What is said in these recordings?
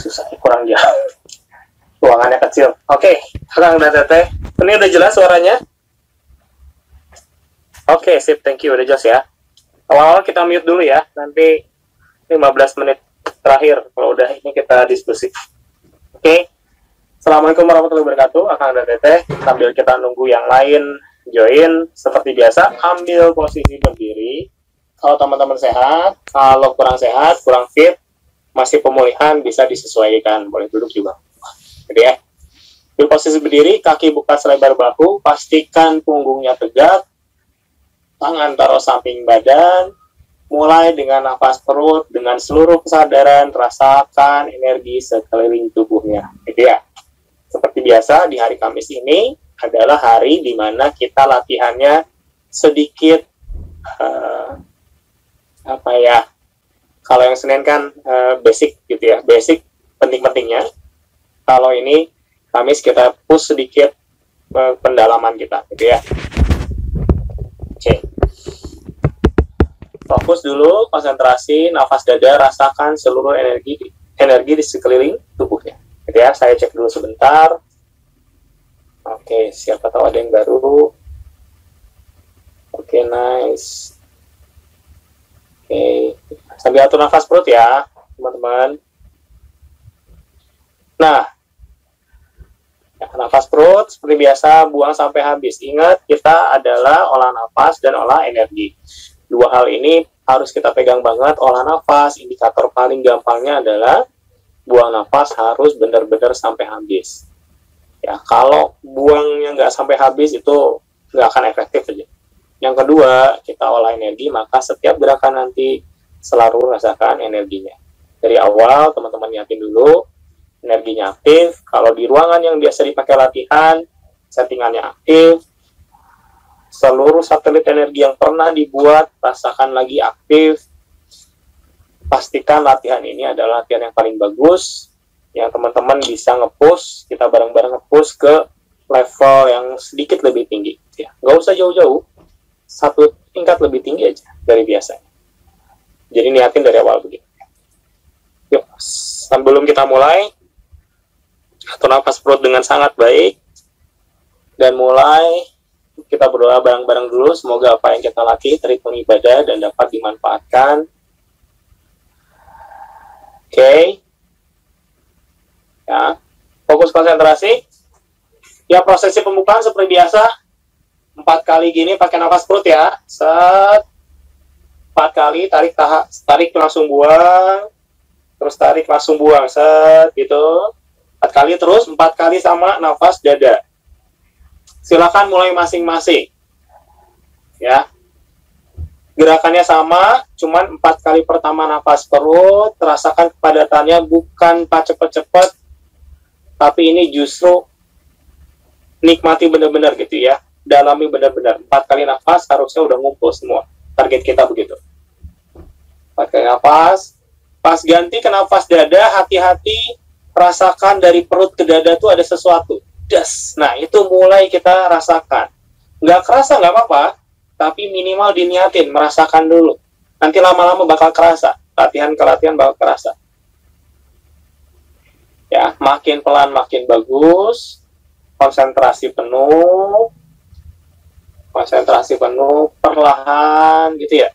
susah, kurang jauh. Ruangannya kecil. Oke, Kang dan Teteh. Ini udah jelas suaranya? Oke, sip, thank you. Udah jelas ya. Awal-awal kita mute dulu ya. Nanti 15 menit terakhir. Kalau udah ini kita diskusi. Oke. Assalamualaikum warahmatullahi wabarakatuh. Kang dan Teteh. Sambil kita nunggu yang lain join, seperti biasa, ambil posisi berdiri. Kalau teman-teman sehat, kalau kurang sehat, kurang fit, masih pemulihan, bisa disesuaikan. Boleh duduk juga. Jadi ya. Di posisi berdiri, kaki buka selebar bahu, pastikan punggungnya tegak, tangan taruh samping badan, mulai dengan nafas perut, dengan seluruh kesadaran, rasakan energi sekeliling tubuhnya. Gitu ya. Seperti biasa, di hari Kamis ini adalah hari di mana kita latihannya sedikit, kalau yang Senin kan basic gitu ya, basic penting-pentingnya. Kalau ini Kamis kita push sedikit pendalaman kita, gitu ya. Oke. Fokus dulu, konsentrasi, nafas dada, rasakan seluruh energi di sekeliling tubuhnya. Gitu ya, saya cek dulu sebentar. Oke, siapa tahu ada yang baru. Oke, nice. Oke, sambil atur nafas perut ya, teman-teman. Nah, nafas perut seperti biasa, buang sampai habis. Ingat, kita adalah olah nafas dan olah energi. Dua hal ini harus kita pegang banget. Olah nafas, indikator paling gampangnya adalah buang nafas harus benar-benar sampai habis. Ya, kalau buangnya nggak sampai habis itu nggak akan efektif aja. Yang kedua, kita olah energi, maka setiap gerakan nanti selalu rasakan energinya. Dari awal, teman-teman nyiapin dulu, energinya aktif. Kalau di ruangan yang biasa dipakai latihan, settingannya aktif. Seluruh satelit energi yang pernah dibuat, rasakan lagi aktif. Pastikan latihan ini adalah latihan yang paling bagus, yang teman-teman bisa nge-push, kita bareng-bareng nge-push ke level yang sedikit lebih tinggi. Ya, nggak usah jauh-jauh, satu tingkat lebih tinggi aja dari biasanya. Jadi niatin dari awal begitu. Yuk, sebelum kita mulai, atur nafas perut dengan sangat baik, dan mulai kita berdoa bareng-bareng dulu. Semoga apa yang kita latih terhitung ibadah dan dapat dimanfaatkan. Oke. Ya, fokus konsentrasi. Ya, prosesi pembukaan seperti biasa. 4 kali gini pakai nafas perut ya. Set. 4 kali, tarik langsung buang. Terus tarik langsung buang. Set, gitu. 4 kali terus, 4 kali sama nafas dada. Silakan mulai masing-masing. Ya. Gerakannya sama, cuman 4 kali pertama nafas perut, rasakan kepadatannya, bukan cepet-cepet, tapi ini justru nikmati benar-benar gitu ya, dalami benar-benar. 4 kali nafas harusnya udah ngumpul semua, target kita begitu. 4 kali nafas, pas ganti ke nafas dada, hati-hati, rasakan dari perut ke dada tuh ada sesuatu, das. Nah itu mulai kita rasakan, nggak kerasa nggak apa-apa, tapi minimal diniatin, merasakan dulu. Nanti lama-lama bakal kerasa. Latihan ke latihan bakal kerasa. Ya, makin pelan makin bagus. Konsentrasi penuh. Konsentrasi penuh, perlahan gitu ya.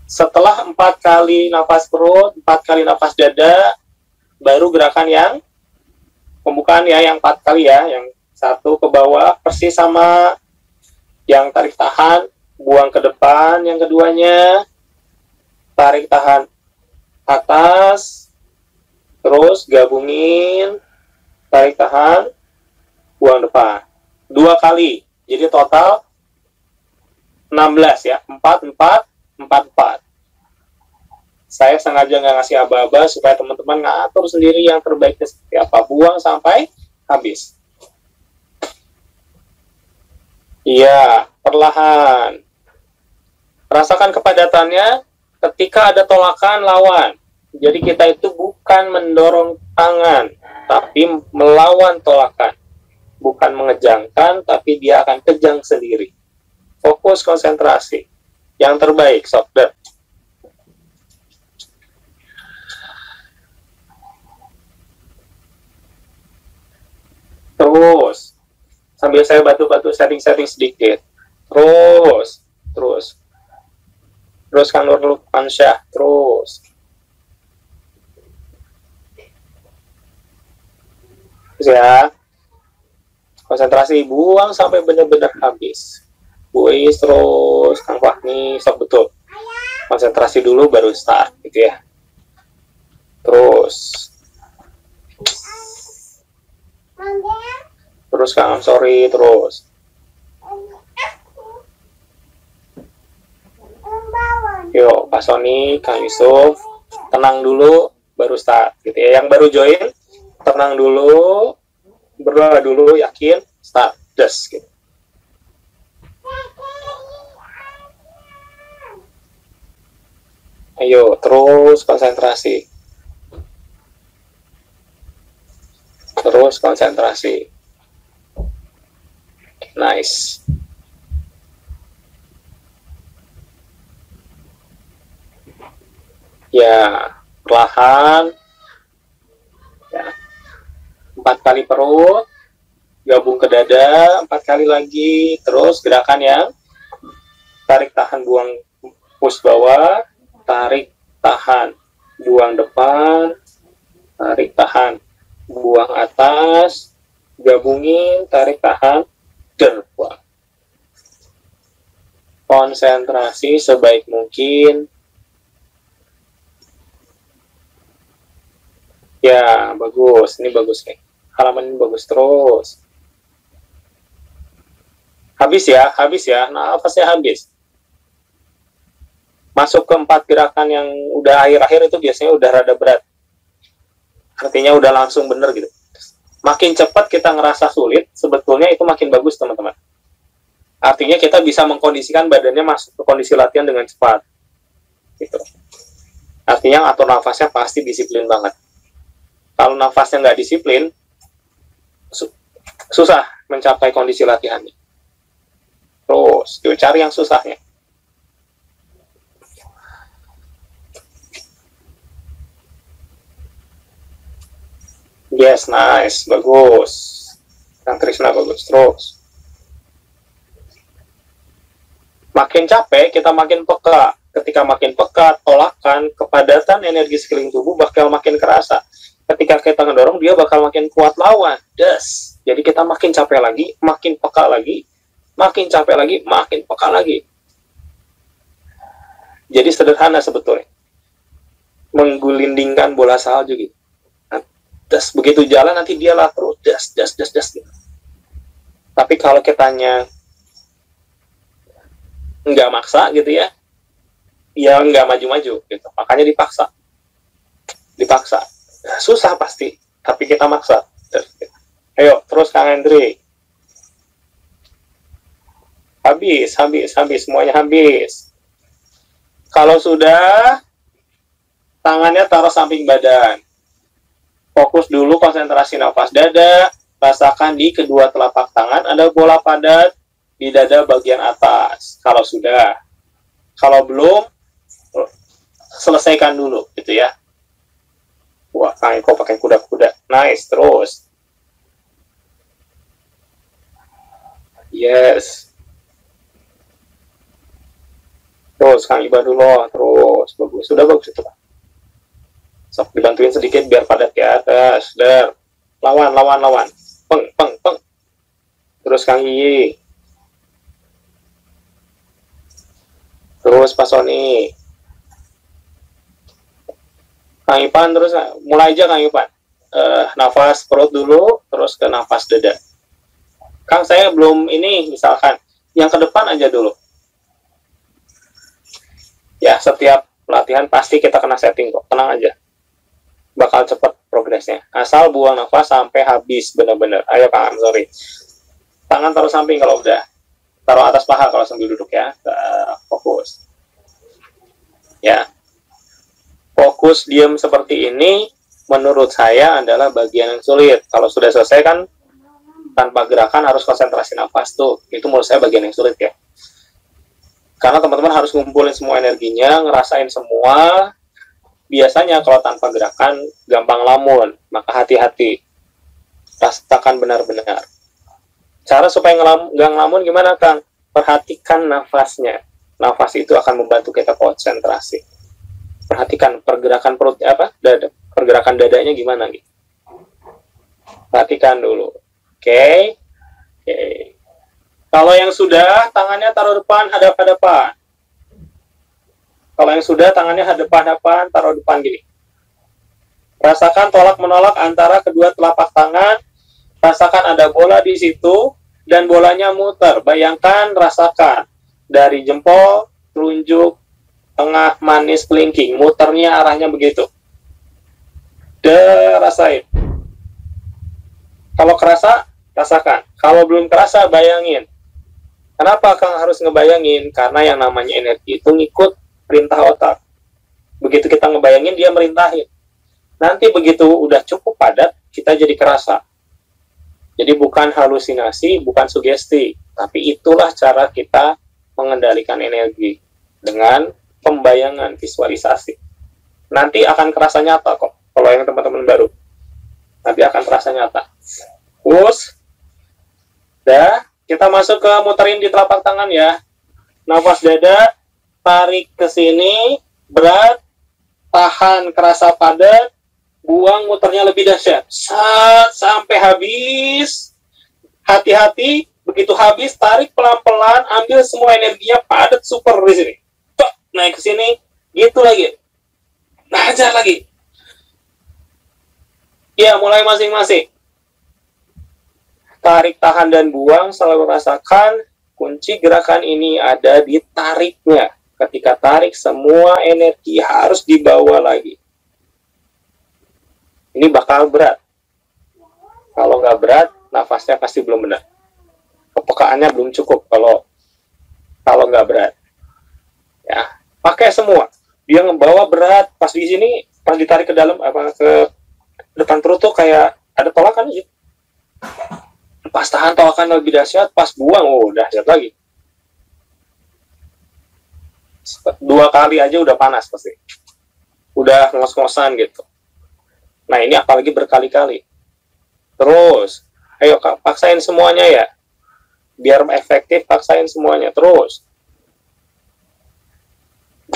Setelah 4 kali nafas perut, 4 kali nafas dada, baru gerakan yang pembukaan ya, yang 4 kali ya, yang 1 ke bawah, persis sama yang tarik tahan, buang ke depan, yang keduanya tarik tahan atas, terus gabungin, tarik tahan, buang depan. 2 kali, jadi total 16 ya, 4, 4, 4, 4. Saya sengaja nggak ngasih aba-aba supaya teman-teman ngatur sendiri yang terbaiknya seperti apa. Buang sampai habis. Iya, perlahan. Rasakan kepadatannya, ketika ada tolakan, lawan. Jadi kita itu bukan mendorong tangan, tapi melawan tolakan. Bukan mengejangkan, tapi dia akan kejang sendiri. Fokus konsentrasi. Yang terbaik, soft. Terus sambil saya bantu-bantu setting-setting sedikit. Terus Kang Nur Lutfansyah, terus ya, konsentrasi, buang sampai benar-benar habis. Bu Is, terus Kang Fahmi, stop, betul. Konsentrasi dulu baru start gitu ya. Terus Kang Amsori, terus yuk Pak Sony, Kang Yusuf, tenang dulu baru start gitu ya. Yang baru join tenang dulu, berdoa dulu, yakin, start, just gitu. Ayo terus konsentrasi, nice. Ya, perlahan ya, 4 kali perut, gabung ke dada 4 kali lagi, terus gerakan yang tarik tahan buang push bawah, tarik tahan buang depan, tarik tahan buang atas, gabungin tarik tahan buang. Konsentrasi sebaik mungkin. Ya, bagus. Ini bagus nih. Halaman ini bagus terus. Habis ya. Nafasnya habis. Masuk ke 4 gerakan yang udah akhir-akhir itu biasanya udah rada berat. Artinya udah langsung bener gitu. Makin cepat kita ngerasa sulit, sebetulnya itu makin bagus, teman-teman. Artinya kita bisa mengkondisikan badannya masuk ke kondisi latihan dengan cepat. Gitu. Artinya atur nafasnya pasti disiplin banget. Kalau nafasnya nggak disiplin, susah mencapai kondisi latihannya. Terus, cari yang susahnya. Yes, nice, bagus. Kang Krishna bagus, terus. Makin capek, kita makin peka. Ketika makin peka, tolakan, kepadatan energi sekeliling tubuh bakal makin kerasa. Ketika kita ngedorong, dia bakal makin kuat lawan. Das. Jadi kita makin capek lagi, makin peka lagi, makin capek lagi, makin peka lagi. Jadi sederhana sebetulnya. Menggulindingkan bola salju gitu. Das, begitu jalan nanti dia lah terus das gitu. Tapi kalau kitanya nggak maksa gitu ya nggak maju-maju gitu. Makanya dipaksa. Susah pasti, tapi kita maksa. Ayo terus Kang Hendri. Habis, semuanya habis. Kalau sudah, tangannya taruh samping badan. Fokus dulu, konsentrasi nafas dada, rasakan di kedua telapak tangan ada bola padat di dada bagian atas. Kalau sudah, kalau belum, selesaikan dulu, gitu ya. Wah, Kang Eko pakai kuda-kuda, nice, terus. Yes. Terus Kang Ibadullah, terus bagus, sudah bagus itu Pak. Sok dibantuin sedikit biar padat ya. Terus, lawan. Peng. Terus Kang Iyi. Terus Pak Sony. Kang Ipan, terus mulai aja Kang Ipan. Nafas perut dulu, terus ke nafas dada. Kang, saya belum ini, misalkan. Yang ke depan aja dulu. Ya, setiap pelatihan pasti kita kena setting kok. Tenang aja. Bakal cepat progresnya. Asal buang nafas sampai habis benar-benar. Ayo Kang, sorry. Tangan taruh samping kalau udah. Taruh atas paha kalau sambil duduk ya. Fokus. Ya. Fokus diam seperti ini menurut saya adalah bagian yang sulit. Kalau sudah selesai kan tanpa gerakan harus konsentrasi nafas tuh. Itu menurut saya bagian yang sulit ya. Karena teman-teman harus ngumpulin semua energinya, ngerasain semua. Biasanya kalau tanpa gerakan gampang lamun, maka hati-hati. Rasakan benar-benar. Cara supaya nggak ngelamun gimana, Kang? Perhatikan nafasnya. Nafas itu akan membantu kita konsentrasi. Perhatikan pergerakan perutnya apa? Pergerakan dadanya gimana gitu. Perhatikan dulu. Oke. Kalau yang sudah, tangannya taruh depan, hadap-hadapan. Kalau yang sudah, tangannya hadap-hadapan, taruh depan gini. Rasakan tolak-menolak antara kedua telapak tangan. Rasakan ada bola di situ, dan bolanya muter. Bayangkan, rasakan. Dari jempol, telunjuk, tengah, manis, kelingking. Muternya arahnya begitu. Rasain. Kalau kerasa, rasakan. Kalau belum kerasa, bayangin. Kenapa Kang harus ngebayangin? Karena yang namanya energi itu ngikut perintah otak. Begitu kita ngebayangin, dia merintahin. Nanti begitu udah cukup padat, kita jadi kerasa. Jadi bukan halusinasi, bukan sugesti. Tapi itulah cara kita mengendalikan energi. Dengan pembayangan, visualisasi. Nanti akan kerasa nyata kok. Kalau yang teman-teman baru. Nanti akan terasa nyata. Terus, kita masuk ke muterin di telapak tangan ya. Nafas dada, tarik ke sini, berat, tahan kerasa padat, buang muternya lebih dahsyat. Sampai habis. Hati-hati, begitu habis, tarik pelan-pelan, ambil semua energinya padat super di sini. Cok, naik ke sini, gitu lagi. Hajar lagi. Ya, mulai masing-masing. Tarik, tahan, dan buang, selalu rasakan kunci gerakan ini ada di tariknya. Ketika tarik, semua energi harus dibawa lagi. Ini bakal berat. Kalau nggak berat, nafasnya pasti belum benar. Kepekaannya belum cukup kalau nggak berat. Ya, pakai semua. Dia ngebawa berat, pas di sini, pas ditarik ke dalam, ke depan perut tuh kayak ada tolakan aja. Pas tahan tolakan lebih dahsyat, pas buang, dahsyat lagi. 2 kali aja udah panas pasti. Udah ngos-ngosan gitu. Nah ini apalagi berkali-kali. Terus, ayo Kak, paksain semuanya ya. Biar efektif, paksain semuanya. Terus.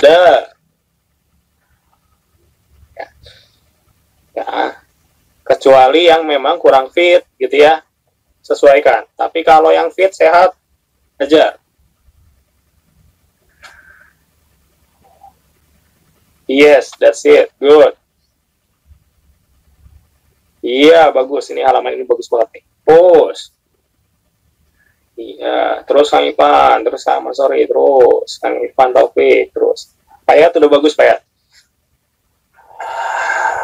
Ya. Kecuali yang memang kurang fit gitu ya, sesuaikan. Tapi kalau yang fit, sehat, ajar. Yes, that's it. Good. Iya, bagus. Ini halaman ini bagus banget nih. Push. Iya, terus Kang Ipan, terus sama sorry, terus Kang Ipan Taufik, terus Payat udah bagus Payat.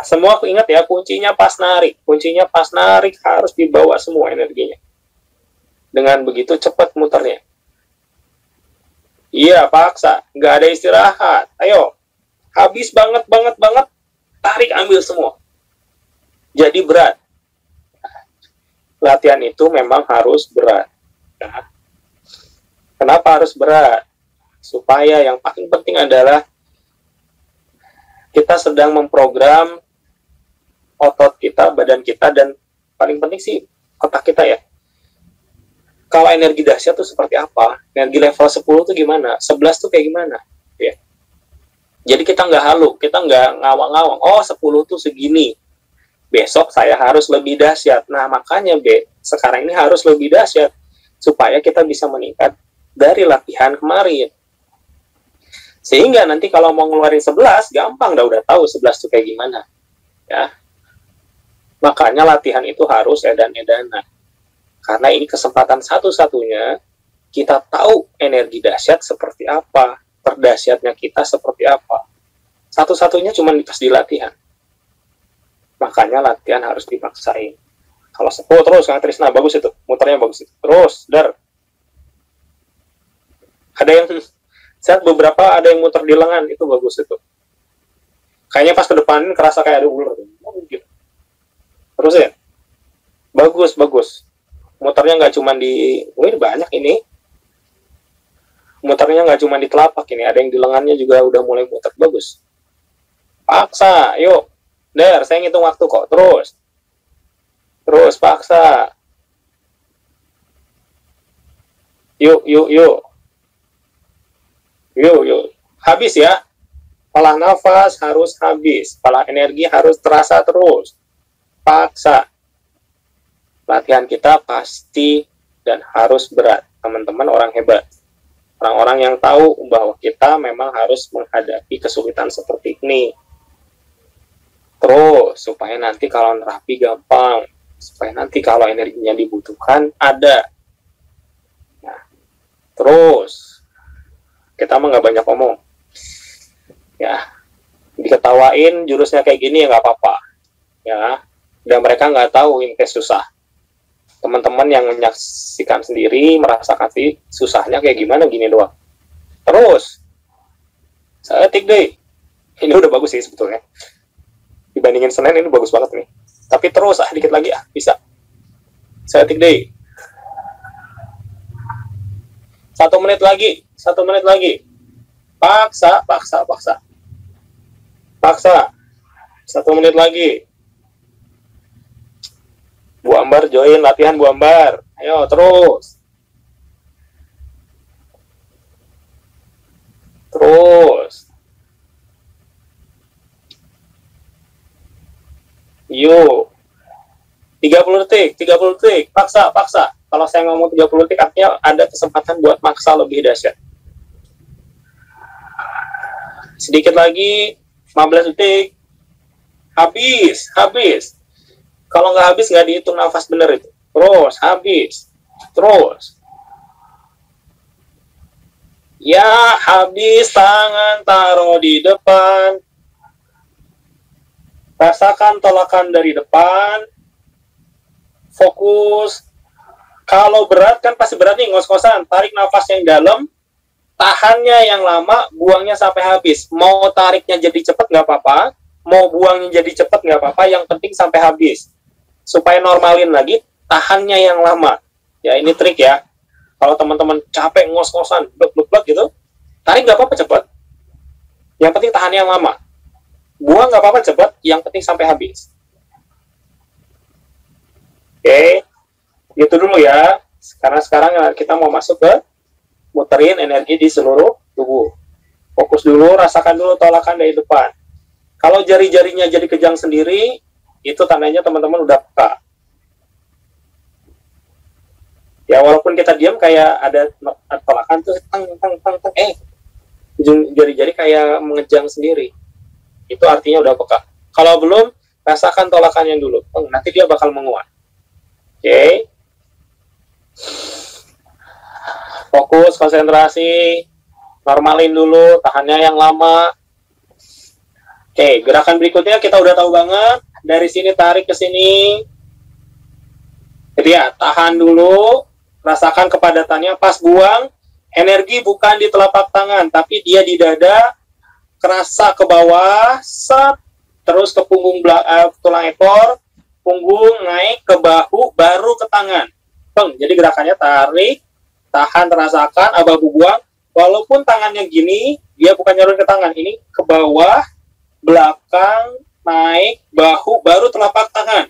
Semua ingat ya, kuncinya pas narik. Kuncinya pas narik harus dibawa semua energinya. Dengan begitu cepat muternya. Iya, paksa. Nggak ada istirahat. Ayo. Habis banget, tarik ambil semua. Jadi berat. Latihan itu memang harus berat. Nah, kenapa harus berat? Supaya yang paling penting adalah kita sedang memprogram otot kita, badan kita, dan paling penting sih otak kita ya. Kalau energi dahsyat tuh seperti apa? Energi level 10 tuh gimana? 11 tuh kayak gimana? Ya. Jadi kita nggak halu, kita nggak ngawang-ngawang. Oh 10 tuh segini. Besok saya harus lebih dahsyat. Nah makanya sekarang ini harus lebih dahsyat. Supaya kita bisa meningkat dari latihan kemarin. Sehingga nanti kalau mau ngeluarin 11, gampang udah tahu 11 tuh kayak gimana. Ya. Makanya latihan itu harus edan-edanan. Karena ini kesempatan satu-satunya kita tahu energi dahsyat seperti apa, terdahsyatnya kita seperti apa. Satu-satunya cuma pas di latihan. Makanya latihan harus dipaksain. Kalau terus Kang Trisna bagus itu, muternya bagus itu. Terus, ada yang saya beberapa ada yang muter di lengan, itu bagus itu. Kayaknya pas ke depan kerasa kayak ada ular gitu. Terus ya. Bagus. Muternya nggak cuma banyak ini. Muternya nggak cuma di telapak ini, ada yang di lengannya juga udah mulai muter. Bagus. Paksa, yuk. Saya ngitung waktu kok. Terus. Terus paksa. Yuk, yuk, yuk. Yuk, yuk. Habis ya. Olah nafas harus habis. Olah energi harus terasa terus. Paksa. Latihan kita pasti dan harus berat. Teman-teman orang hebat. Orang-orang yang tahu bahwa kita memang harus menghadapi kesulitan seperti ini. Terus, supaya nanti kalau nerapi gampang. Supaya nanti kalau energinya dibutuhkan, ada. Nah, terus, kita mah nggak banyak ngomong. Ya, diketawain jurusnya kayak gini ya nggak apa-apa. Ya, dan mereka nggak tahu ini susah. Teman-teman yang menyaksikan sendiri, merasakan sih susahnya kayak gimana, gini doang. Terus, saya tik deh. Ini udah bagus sih sebetulnya. Dibandingin Senin ini bagus banget nih. Tapi terus, dikit lagi, bisa. Saya tik deh. 1 menit lagi, 1 menit lagi. Paksa, paksa, paksa. Paksa. 1 menit lagi. Bu Ambar join latihan Bu Ambar. Ayo terus. Terus. Yuk. 30 detik, 30 detik. Paksa, paksa. Kalau saya ngomong 30 detik artinya ada kesempatan buat maksa lebih dahsyat. Sedikit lagi, 15 detik. Habis, habis. Kalau nggak habis, nggak dihitung nafas bener itu. Terus, habis. Terus. Ya, habis. Tangan taruh di depan. Rasakan tolakan dari depan. Fokus. Kalau berat, kan pasti berat nih, ngos-ngosan. Tarik nafas yang dalam. Tahannya yang lama, buangnya sampai habis. Mau tariknya jadi cepat, nggak apa-apa. Mau buangnya jadi cepat, nggak apa-apa. Yang penting sampai habis. Supaya normalin lagi, tahannya yang lama. Ya, ini trik ya. Kalau teman-teman capek, ngos-ngosan, blek-blek gitu, tarik nggak apa-apa cepat. Yang penting tahannya yang lama. Buang nggak apa-apa cepat, yang penting sampai habis. Oke, gitu dulu ya. Karena sekarang kita mau masuk ke muterin energi di seluruh tubuh. Fokus dulu, rasakan dulu tolakan dari depan. Kalau jari-jarinya jadi kejang sendiri, itu tandanya teman-teman udah peka. Ya, walaupun kita diam kayak ada tolakan tuh tang tang tang tang, jari-jari kayak mengejang sendiri. Itu artinya udah peka. Kalau belum, rasakan tolakan yang dulu. Nanti dia bakal menguat. Oke. Fokus, konsentrasi, normalin dulu, tahannya yang lama. Oke, gerakan berikutnya kita udah tahu banget. Dari sini tarik ke sini. Jadi ya, tahan dulu. Rasakan kepadatannya. Pas buang, energi bukan di telapak tangan, tapi dia di dada. Kerasa ke bawah. Set. Terus ke punggung tulang ekor. Punggung naik ke bahu, baru ke tangan. Jadi gerakannya tarik, tahan, rasakan, ababu buang. Walaupun tangannya gini, dia bukan nyarun ke tangan. Ini ke bawah, belakang, naik, bahu, baru telapak tangan.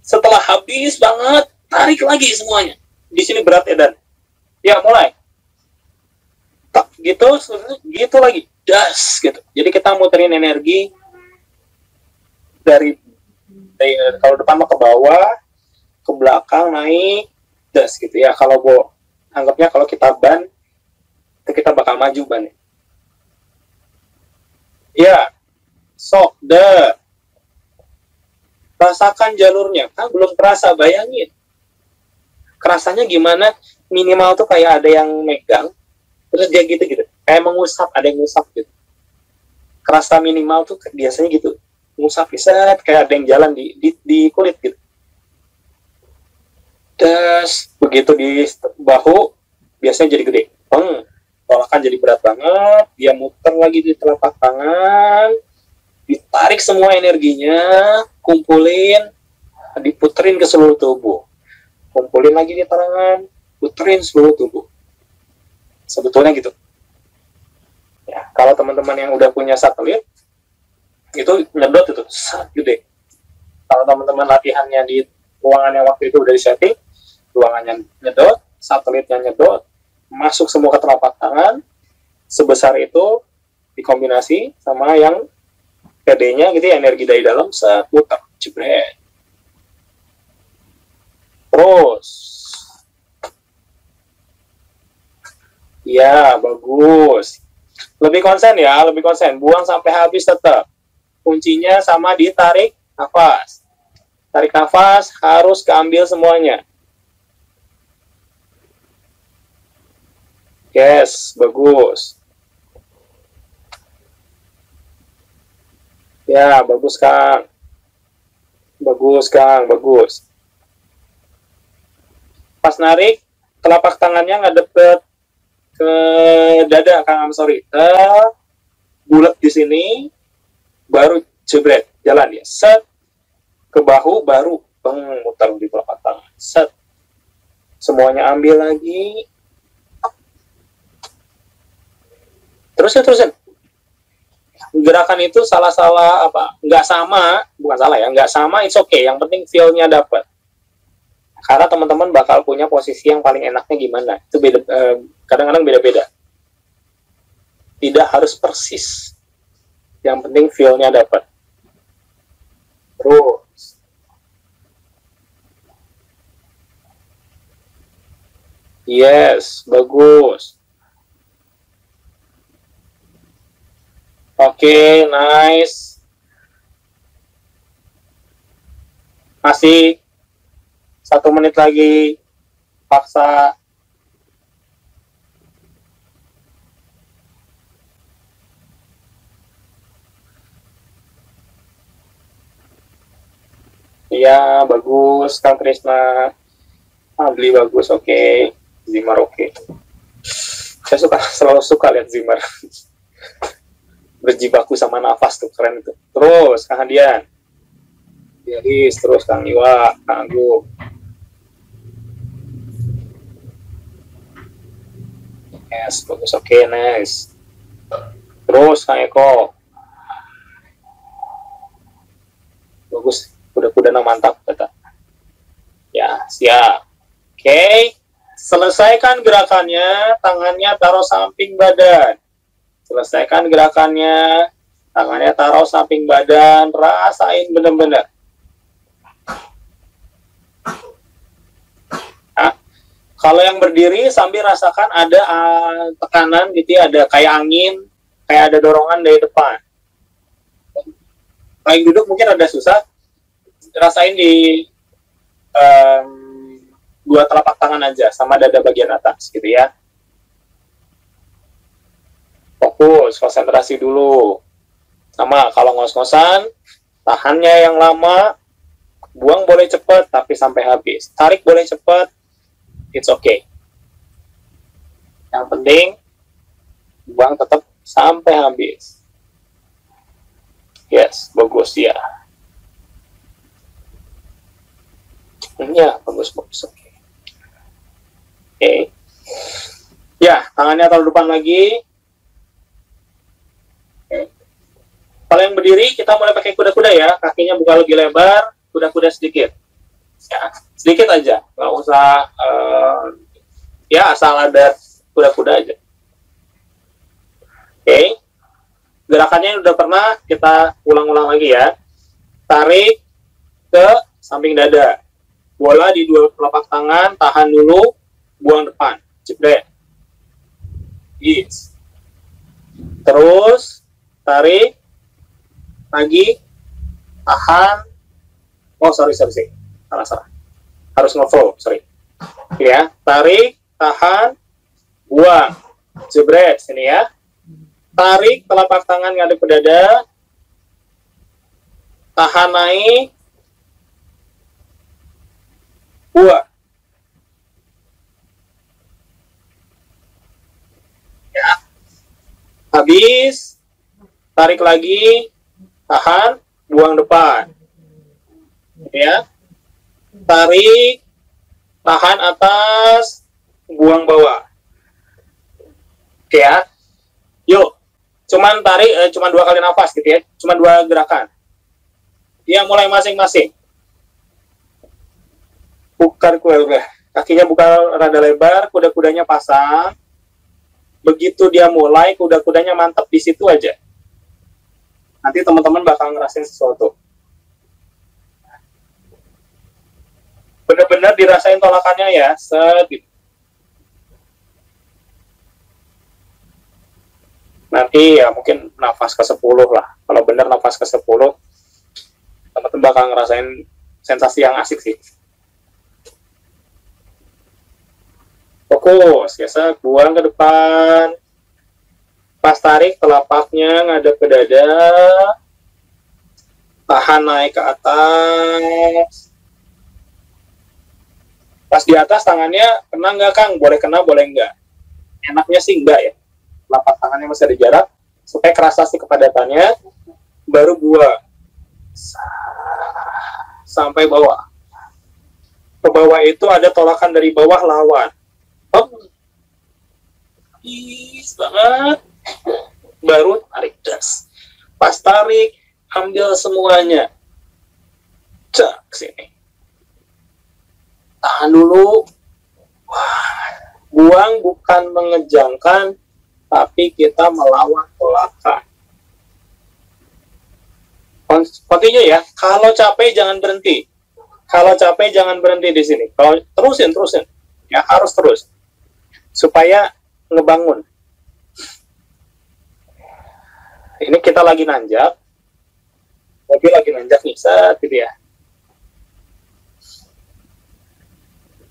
Setelah habis banget, tarik lagi semuanya. Di sini berat ya, Dan. Ya, mulai. Tak, gitu lagi. Das, gitu. Jadi kita muterin energi dari kalau depan mau ke bawah, ke belakang, naik, das, gitu ya. Kalau anggapnya kalau kita ban, itu kita bakal maju ban. Ya, sok, rasakan jalurnya. Kan belum terasa, bayangin. Kerasanya gimana? Minimal tuh kayak ada yang megang, terus dia gitu. Kayak mengusap, ada yang ngusap gitu. Kerasa minimal tuh biasanya gitu. Ngusap, bisa kayak ada yang jalan di kulit gitu. Terus, begitu di bahu, biasanya jadi gede. Tolakan jadi berat banget, dia muter lagi di telapak tangan, ditarik semua energinya, kumpulin, diputerin ke seluruh tubuh. Kumpulin lagi di tangan, puterin seluruh tubuh. Sebetulnya gitu. Ya, kalau teman-teman yang udah punya satelit, itu nyedot itu, gede. Kalau teman-teman latihannya di ruangan yang waktu itu udah di-setting, ruangannya nyedot, satelitnya nyedot, masuk semua ke telapak tangan, sebesar itu dikombinasi sama yang PD-nya gitu ya, energi dari dalam, set, putar, jebret. Terus. Ya, bagus. Lebih konsen ya, lebih konsen. Buang sampai habis tetap. Kuncinya sama ditarik nafas. Tarik nafas, harus keambil semuanya. Yes, bagus. Ya, bagus Kang. Bagus Kang, bagus. Pas narik, telapak tangannya ngadep ke dada Kang, sorry. Bulat di sini, baru jebret, jalan ya. Set, ke bahu, baru muter di telapak tangan. Set. Semuanya ambil lagi. Terusin. Gerakan itu salah-salah apa? Nggak sama, bukan salah ya, nggak sama, it's okay. Yang penting feel-nya dapat. Karena teman-teman bakal punya posisi yang paling enaknya gimana. Itu beda, kadang-kadang beda-beda. Tidak harus persis. Yang penting feel-nya dapat. Terus. Yes, bagus. Oke, nice. Masih 1 menit lagi. Paksa. Iya, bagus. Kang Krisna. Adli bagus, oke. Zimar oke. Saya selalu suka lihat Zimar. Berjibaku sama nafas tuh, keren itu. Terus Kang Hadian, Iris, terus Kang Iwa, Kang Agung. Yes, bagus, oke, nice. Terus Kang Eko, bagus, kuda-kuda mantap kata. Ya, siap. Oke, selesaikan gerakannya, tangannya taruh samping badan. Selesaikan gerakannya, tangannya taruh samping badan, rasain benar-benar. Nah, kalau yang berdiri sambil rasakan ada tekanan gitu ya, ada kayak angin, kayak ada dorongan dari depan. Kalau yang duduk mungkin ada susah, rasain di dua telapak tangan aja, sama dada bagian atas gitu ya. Fokus, konsentrasi dulu. Sama, kalau ngos-ngosan, tahannya yang lama, buang boleh cepat, tapi sampai habis. Tarik boleh cepat, it's okay. Yang penting, buang tetap sampai habis. Yes, bagus ya. Ya, bagus. Oke. Ya, tangannya taruh depan lagi. Kalau yang berdiri, kita mulai pakai kuda-kuda ya. Kakinya buka lebih lebar, kuda-kuda sedikit. Ya, sedikit aja. Nggak usah, ya asal ada kuda-kuda aja. Oke. Gerakannya udah pernah, kita ulang-ulang lagi ya. Tarik ke samping dada. Bola di dua telapak tangan, tahan dulu, buang depan. Jebret. Yes. Terus, tarik. Lagi, tahan. Oh, sorry. Salah. Harus nge-flow, sorry. Ya, tarik, tahan, buang. Jebret, sini ya. Tarik telapak tangan ngadep ke dada. Tahan naik. Buang. Ya. Habis, tarik lagi. Tahan, buang depan. Ya. Tarik, tahan atas, buang bawah. Oke ya. Yuk. Cuman tarik, cuman 2 kali nafas gitu ya. Cuman 2 gerakan. Ya, mulai masing-masing. bukan kuda, kakinya bukan rada lebar, kuda-kudanya pasang. Begitu dia mulai, kuda-kudanya mantap di situ aja. Nanti teman-teman bakal ngerasain sesuatu. Bener-bener dirasain tolakannya ya, gitu. Nanti ya mungkin nafas ke-10 lah. Kalau bener nafas ke-10, teman-teman bakal ngerasain sensasi yang asik sih. Fokus, biasa buang ke depan. Pas tarik telapaknya ngadep ke dada. Tahan naik ke atas. Pas di atas tangannya kena nggak Kang? Boleh kena, boleh nggak? Enaknya sih enggak ya. Telapak tangannya masih ada jarak supaya kerasa sih kepadatannya, baru buang sampai bawah. Ke bawah itu ada tolakan dari bawah lawan. Is banget. Baru tarik das. Pas tarik, ambil semuanya. Cek sini. Tahan dulu. Wah, buang bukan mengejangkan, tapi kita melawan tolakan. Continue ya. Kalau capek jangan berhenti. Kalau capek jangan berhenti di sini. Kalau terusin. Ya harus terus. Supaya ngebangun. Ini kita lagi nanjak. Mobil lagi nanjak nih, set gitu ya.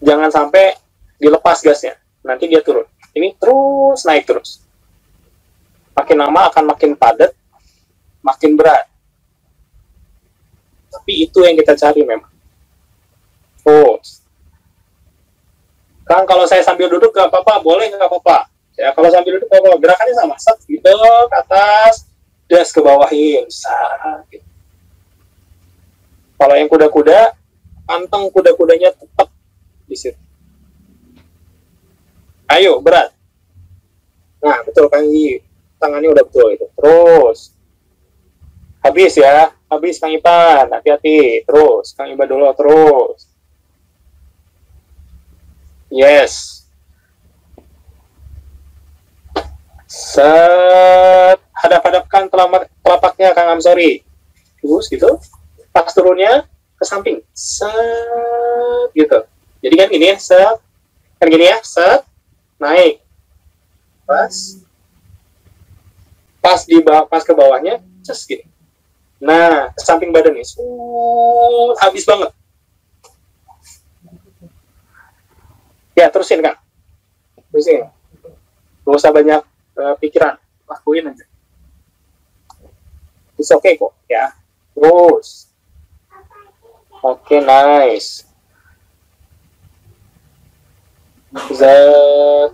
Jangan sampai dilepas gasnya. Nanti dia turun. Ini terus naik terus. Makin lama akan makin padat, makin berat. Tapi itu yang kita cari memang. Oh, Kang, kalau saya sambil duduk nggak apa-apa, boleh nggak apa-apa. Ya, kalau sambil duduk nggak apa-apa, gerakannya sama. Set, gitu, ke atas, das ke bawahin. Gitu. Kalau yang kuda-kuda, panteng kuda-kudanya tetap di situ. Ayo, berat. Nah, betul Kang Yi. Tangannya udah betul itu. Terus. Habis ya. Habis Kang Ipan. Hati-hati. Terus. Kang Ipan dulu. Terus. Yes. Set. Hadap-hadapkan telapaknya Kang Amsori. Terus gitu. Pas turunnya ke samping. Set. Gitu. Jadi kan gini ya. Set. Kan gini ya. Set. Naik. Pas ke bawahnya, just gini. Nah, ke samping badan nih, habis banget. Ya, terusin Kak. Terusin. Gak usah banyak pikiran, lakuin aja. It's okay kok, ya. Terus. Oke, nice. Zat.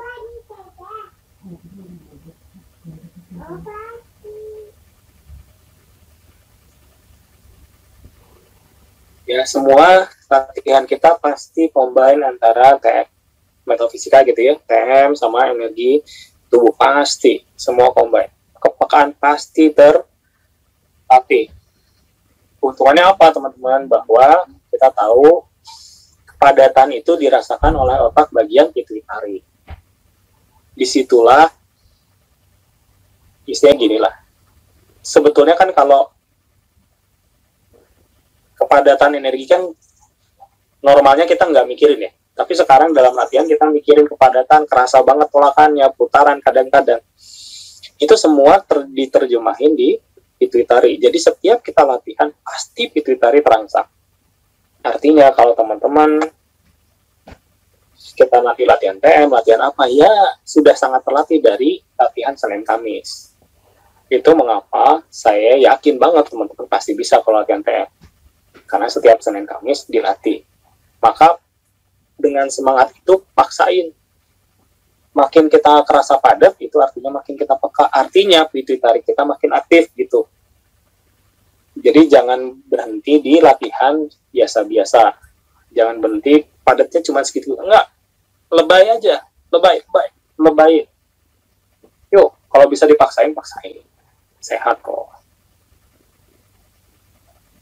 Ya, semua latihan kita pasti combine antara TM, metafisika gitu ya, TM sama energi tubuh, pasti semua combine. Kepekaan pasti terlatih. Keuntungannya apa teman-teman? Bahwa kita tahu kepadatan itu dirasakan oleh otak bagian pituitari. Disitulah istilah gini lah. Sebetulnya kan kalau kepadatan energi kan normalnya kita nggak mikirin ya. Tapi sekarang dalam latihan kita mikirin kepadatan, kerasa banget tolakannya, putaran kadang-kadang. Itu semua diterjemahin di pituitari. Jadi setiap kita latihan, pasti pituitari terangsang. Artinya kalau teman-teman kita latihan TM, latihan apa, ya sudah sangat terlatih dari latihan Senin Kamis. Itu mengapa saya yakin banget teman-teman pasti bisa kalau latihan TM. Karena setiap Senin Kamis dilatih. Maka dengan semangat itu paksain. Makin kita kerasa padat, itu artinya makin kita peka. Artinya pituitari kita makin aktif gitu. Jadi jangan berhenti di latihan biasa-biasa. Jangan berhenti padatnya cuma segitu. Enggak. Lebay aja. Lebay. Yuk, kalau bisa dipaksain, paksain. Sehat kok.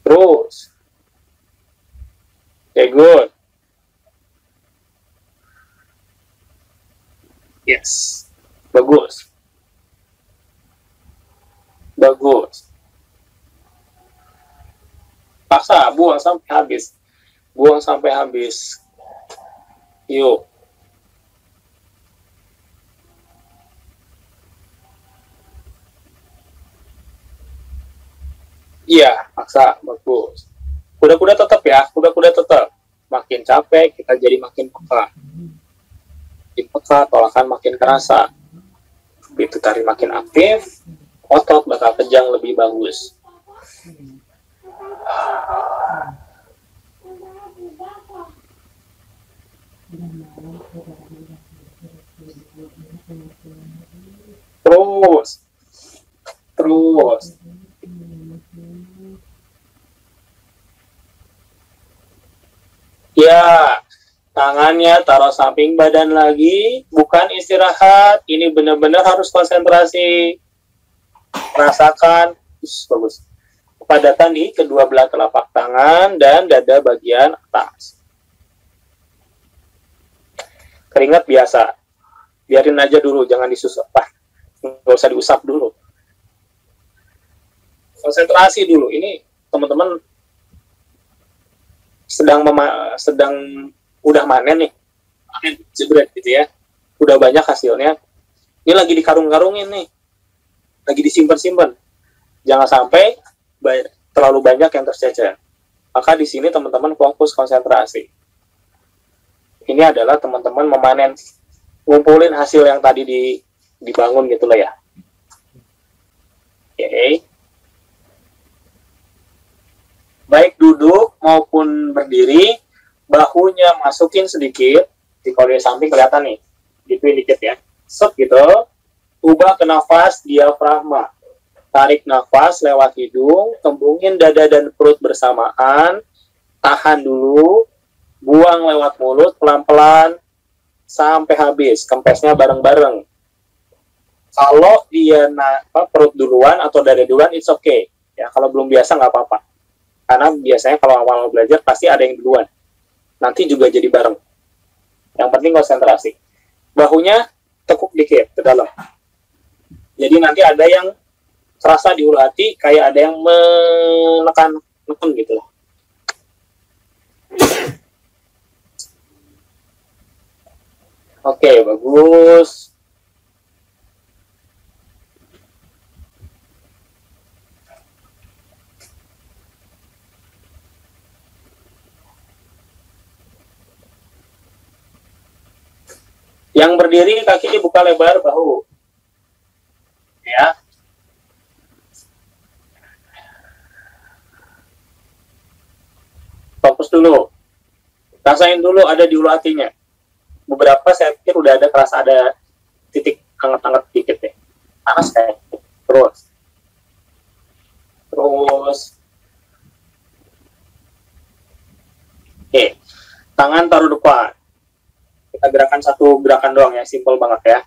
Terus. Okay, good. Yes. Bagus. Bagus. Paksa, buang sampai habis. Buang sampai habis. Yuk. Iya, paksa. Bagus. Kuda-kuda tetap ya. Kuda-kuda tetap. Makin capek, kita jadi makin peka. Makin peka, tolakan makin kerasa. Begitu tarik makin aktif, otot bakal kejang lebih bagus. Terus. Ya, tangannya taruh samping badan lagi, bukan istirahat. Ini benar-benar harus konsentrasi. Rasakan, bagus. Kepadatan di kedua belah telapak tangan dan dada bagian atas. Keringat biasa. Biarin aja dulu, jangan disusap. Nggak usah diusap dulu. Konsentrasi dulu. Ini teman-teman sedang udah manen nih, jebret gitu ya, udah banyak hasilnya, ini lagi dikarung-karungin nih, lagi disimpan-simpan, jangan sampai terlalu banyak yang tercecer. Maka di sini teman-teman fokus konsentrasi. Ini adalah teman-teman memanen, ngumpulin hasil yang tadi dibangun gitu lah ya. Oke. Baik duduk maupun berdiri, bahunya masukin sedikit, di kalau dari samping kelihatan nih, gituin dikit ya, set gitu, ubah ke nafas diafragma, tarik nafas lewat hidung, kembungin dada dan perut bersamaan, tahan dulu, buang lewat mulut pelan-pelan, sampai habis, kempesnya bareng-bareng. Kalau dia perut duluan atau dada duluan, it's okay, ya kalau belum biasa nggak apa-apa. Karena biasanya kalau awal belajar pasti ada yang duluan. Nanti juga jadi bareng. Yang penting konsentrasi. Bahunya tekuk dikit ke dalam. Jadi nanti ada yang terasa di ulu hati, kayak ada yang menekan gitu loh. Oke, bagus. Yang berdiri kaki dibuka lebar bahu. Ya. Fokus dulu. Rasain dulu ada di ulu hatinya. Beberapa saya pikir udah ada kerasa ada titik hangat-hangat dikit deh. Panas kayak. Terus. Oke. Tangan taruh depan. Kita gerakan satu gerakan doang ya, simple banget ya.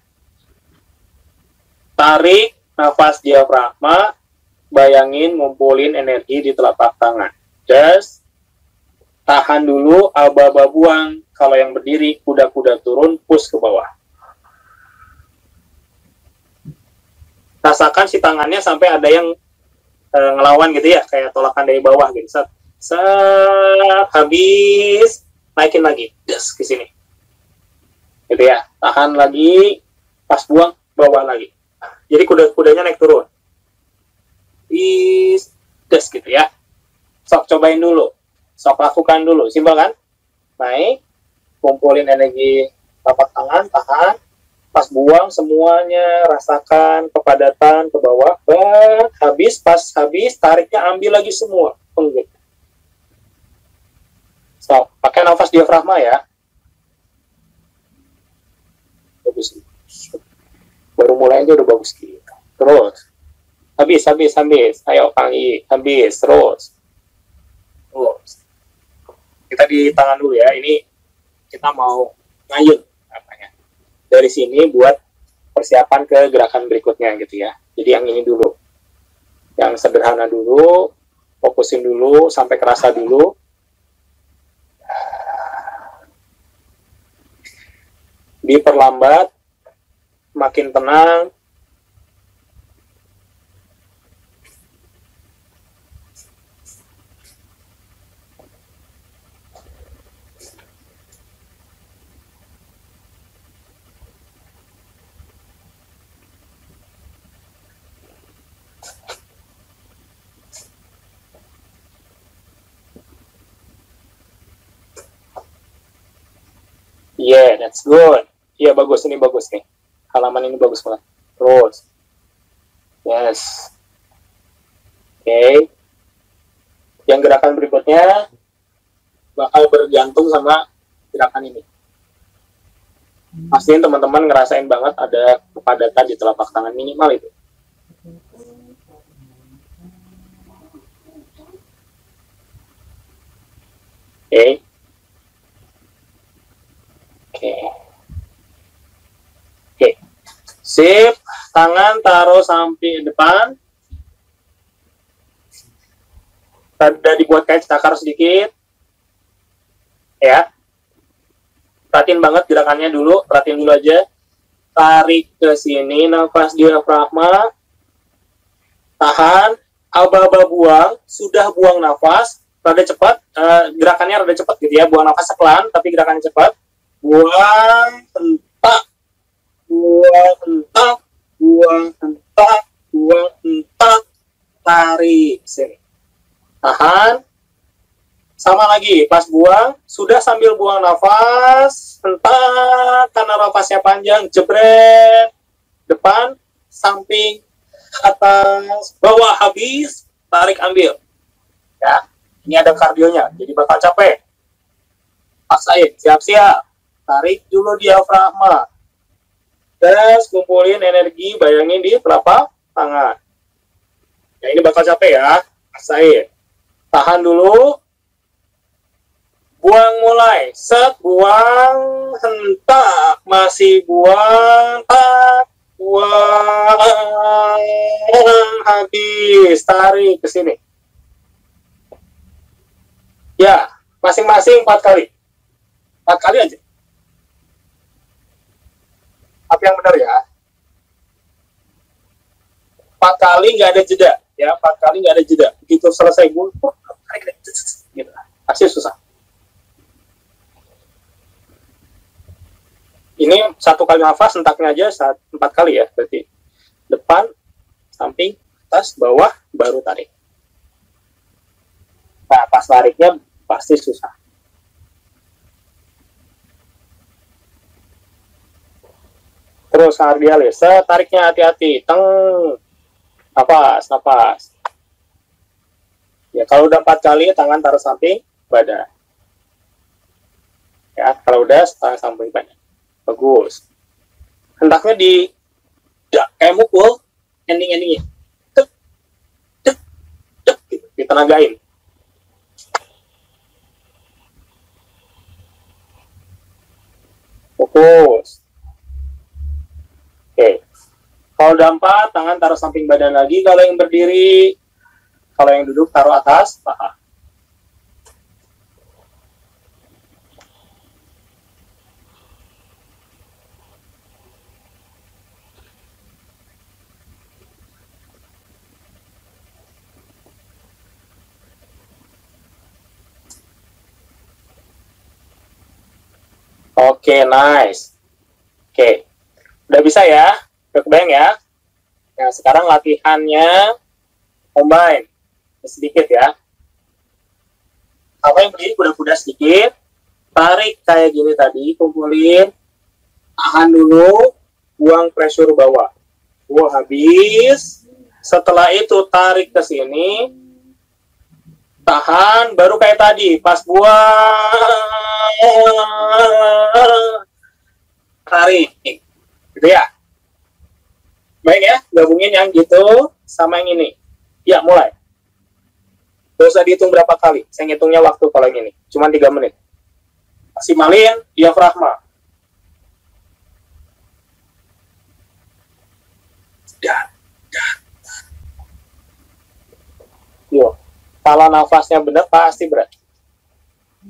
Tarik nafas diafragma, bayangin ngumpulin energi di telapak tangan. Just tahan dulu, aba-aba buang. Kalau yang berdiri, kuda-kuda turun, push ke bawah. Rasakan si tangannya sampai ada yang ngelawan gitu ya, kayak tolakan dari bawah gitu. Habis, naikin lagi, just ke sini. Gitu ya, tahan lagi, pas buang, bawah lagi. Jadi kuda-kudanya naik turun. Des gitu ya. Sok cobain dulu, sok lakukan dulu, simpel kan? Naik, kumpulin energi telapak tangan, tahan, pas buang semuanya, rasakan kepadatan ke bawah, pas habis, tariknya ambil lagi semua. Stop, pakai nafas diafragma ya. Bagus. Baru mulai aja udah bagus gitu. Terus. Habis. Ayo pangi. Habis. Terus. Kita di tangan dulu ya. Ini kita mau ngayun. Dari sini buat persiapan ke gerakan berikutnya gitu ya. Jadi yang ini dulu. Yang sederhana dulu. Fokusin dulu. Sampai kerasa dulu. Diperlambat, makin tenang. Yeah, that's good. Iya, bagus. Ini bagus nih. Halaman ini bagus banget. Terus. Yes. Oke. Okay. Yang gerakan berikutnya bakal bergantung sama gerakan ini. Pastiin teman-teman ngerasain banget ada kepadatan di telapak tangan minimal itu. Oke. Okay. Oke. Oke. Sip. Tangan taruh samping depan. Ada dibuat kayak cakar sedikit. Ya. Perhatiin banget gerakannya dulu. Perhatiin dulu aja. Tarik ke sini. Nafas diafragma. Tahan. Aba-aba buang. Sudah buang nafas. Rada cepat. Gerakannya rada cepat gitu ya. Buang nafas pelan. Tapi gerakannya cepat. Buang, hentak, buang, hentak, buang, hentak, buang, hentak, tarik, sini. Tahan. Sama lagi, pas buang, sudah sambil buang nafas, hentak, karena nafasnya panjang, jebret, depan, samping, atas, bawah, habis, tarik, ambil. Ya, ini ada kardionya, jadi bakal capek. Paksain, siap-siap. Tarik dulu diafragma. Terus kumpulin energi, bayangin di telapak tangan. Ya, ini bakal capek ya. Rasain. Tahan dulu. Buang mulai. Set, buang, hentak. Masih buang, tak. Buang, habis. Tarik ke sini. Ya, masing-masing 4 kali. 4 kali aja. Tapi yang benar ya. 4 kali nggak ada jeda. Ya, 4 kali nggak ada jeda. Begitu selesai gitu. Pasti susah. Ini 1 kali nafas, hentaknya aja 4 kali ya. Berarti depan, samping, atas, bawah, baru tarik. Nah, pas tariknya pasti susah. Terus kardialis, tariknya hati-hati, teng, nafas, nafas. Ya, kalau udah 4 kali, tangan taruh samping badan. Ya, kalau udah, tangan samping badan. Bagus. Hentaknya kayak mukul, ending-endingnya. Tuk, tuk, tuk, gitu, ditenagain. Fokus. Oke, kalau udah 4, tangan taruh samping badan lagi. Kalau yang berdiri, kalau yang duduk taruh atas paha. Oke, nice. Oke, udah bisa ya? Udah kebayang ya? Nah, sekarang latihannya combine. Sedikit ya. Apa yang berdiri kuda-kuda sedikit. Tarik kayak gini tadi, kumpulin. Tahan dulu, buang pressure bawah. Buang habis. Setelah itu tarik ke sini. Tahan, baru kayak tadi. Pas buang. Tarik. Gitu ya. Baik ya, gabungin yang gitu sama yang ini. Ya, mulai. Gak usah dihitung berapa kali. Saya ngitungnya waktu kalau yang ini. Cuma 3 menit. Maksimalin diafragma. Yo. Kalau nafasnya benar, pasti berat.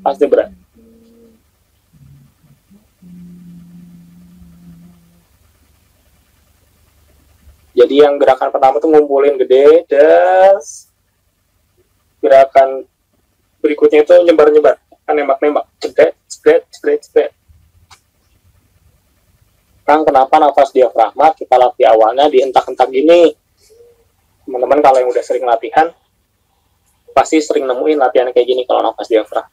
Pasti berat. Jadi yang gerakan pertama tuh ngumpulin gede, das. Gerakan berikutnya itu nyebar-nyebar, kan nembak-nembak, jebret, jebret, jebret, jebret. Kang, kenapa nafas diafragma kita latih awalnya dihentak-hentak gini? Teman-teman kalau yang udah sering latihan, pasti sering nemuin latihan kayak gini kalau nafas diafragma.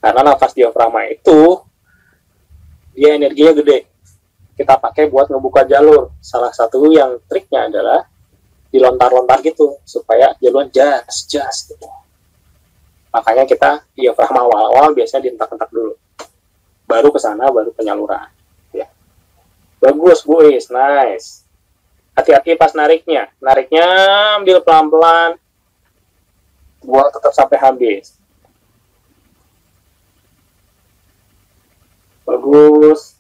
Karena nafas diafragma itu, dia energinya gede. Kita pakai buat ngebuka jalur. Salah satu yang triknya adalah dilontar-lontar gitu, supaya jalur jas gitu. Makanya kita diafragma awal-awal biasanya dihentak-hentak dulu. Baru ke sana, baru penyaluran. Ya. Bagus, guys, nice. Hati-hati pas nariknya. Nariknya ambil pelan-pelan. Buang tetap sampai habis. Bagus.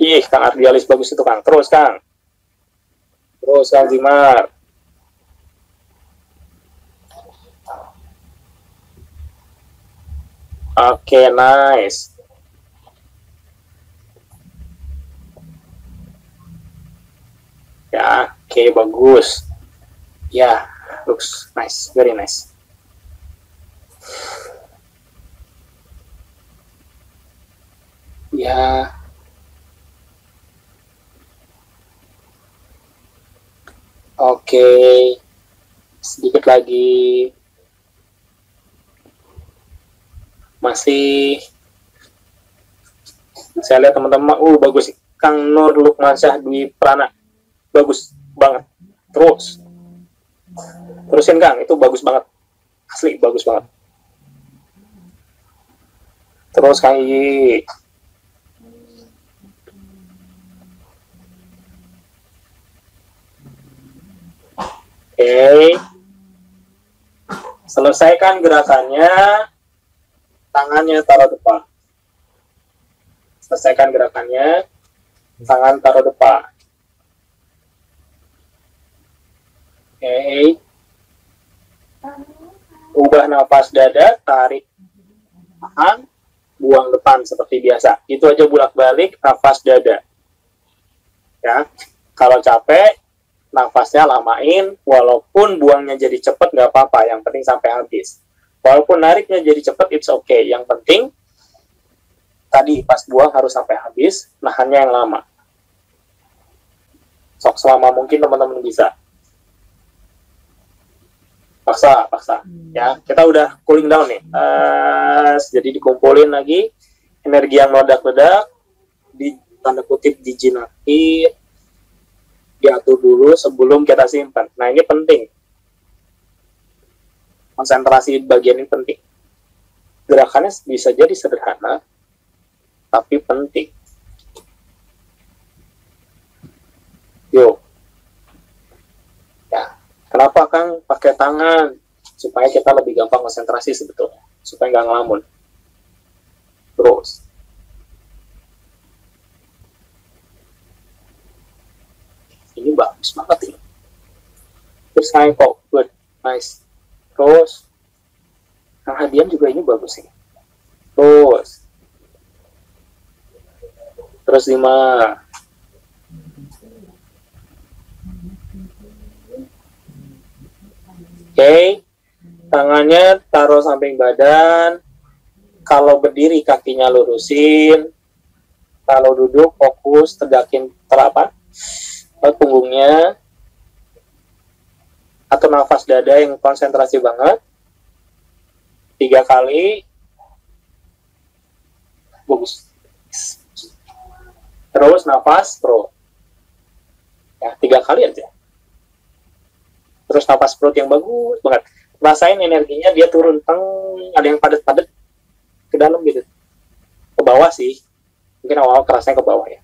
Ih, Kang Ardialis bagus itu, Kang. Terus, Kang. Terus, Kang Zimar. Oke, nice. Ya, oke, bagus. Ya, looks nice. Very nice. Ya. Oke, sedikit lagi, masih saya lihat teman-teman, bagus, Kang Nur Lukmansyah Dwi Prana, bagus banget, terusin Kang, itu bagus banget, asli bagus banget, terus Kang Iyi. Oke, selesaikan gerakannya, tangannya taruh depan. Selesaikan gerakannya, tangan taruh depan. Oke, ubah nafas dada, tarik, tahan, buang depan seperti biasa. Itu aja bolak-balik nafas dada. Ya, kalau capek, nafasnya lamain, walaupun buangnya jadi cepet nggak apa-apa, yang penting sampai habis. Walaupun nariknya jadi cepet, it's okay. Yang penting tadi pas buang harus sampai habis, nahannya yang lama. Sok selama mungkin teman-teman bisa. Paksa. Ya, kita udah cooling down nih. Jadi dikumpulin lagi energi yang meledak-ledak, di tanda kutip dijinakin, diatur dulu sebelum kita simpan. Nah, ini penting. Konsentrasi bagian ini penting. Gerakannya bisa jadi sederhana, tapi penting. Yuk. Ya, kenapa Kang pakai tangan? Supaya kita lebih gampang konsentrasi sebetulnya. Supaya nggak ngelamun. Terus. Ini bagus banget ini. Terus kok, good, nice. Terus, Kang Hadian juga ini bagus sih. Terus 5. Oke, tangannya taruh samping badan. Kalau berdiri kakinya lurusin. Kalau duduk fokus tegakin telapak punggungnya, atau nafas dada yang konsentrasi banget 3 kali, bagus. Terus nafas perut ya 3 kali aja, terus nafas perut yang bagus banget, rasain energinya dia turun, ada yang padat-padat ke dalam gitu, ke bawah sih, mungkin awal kerasnya ke bawah ya.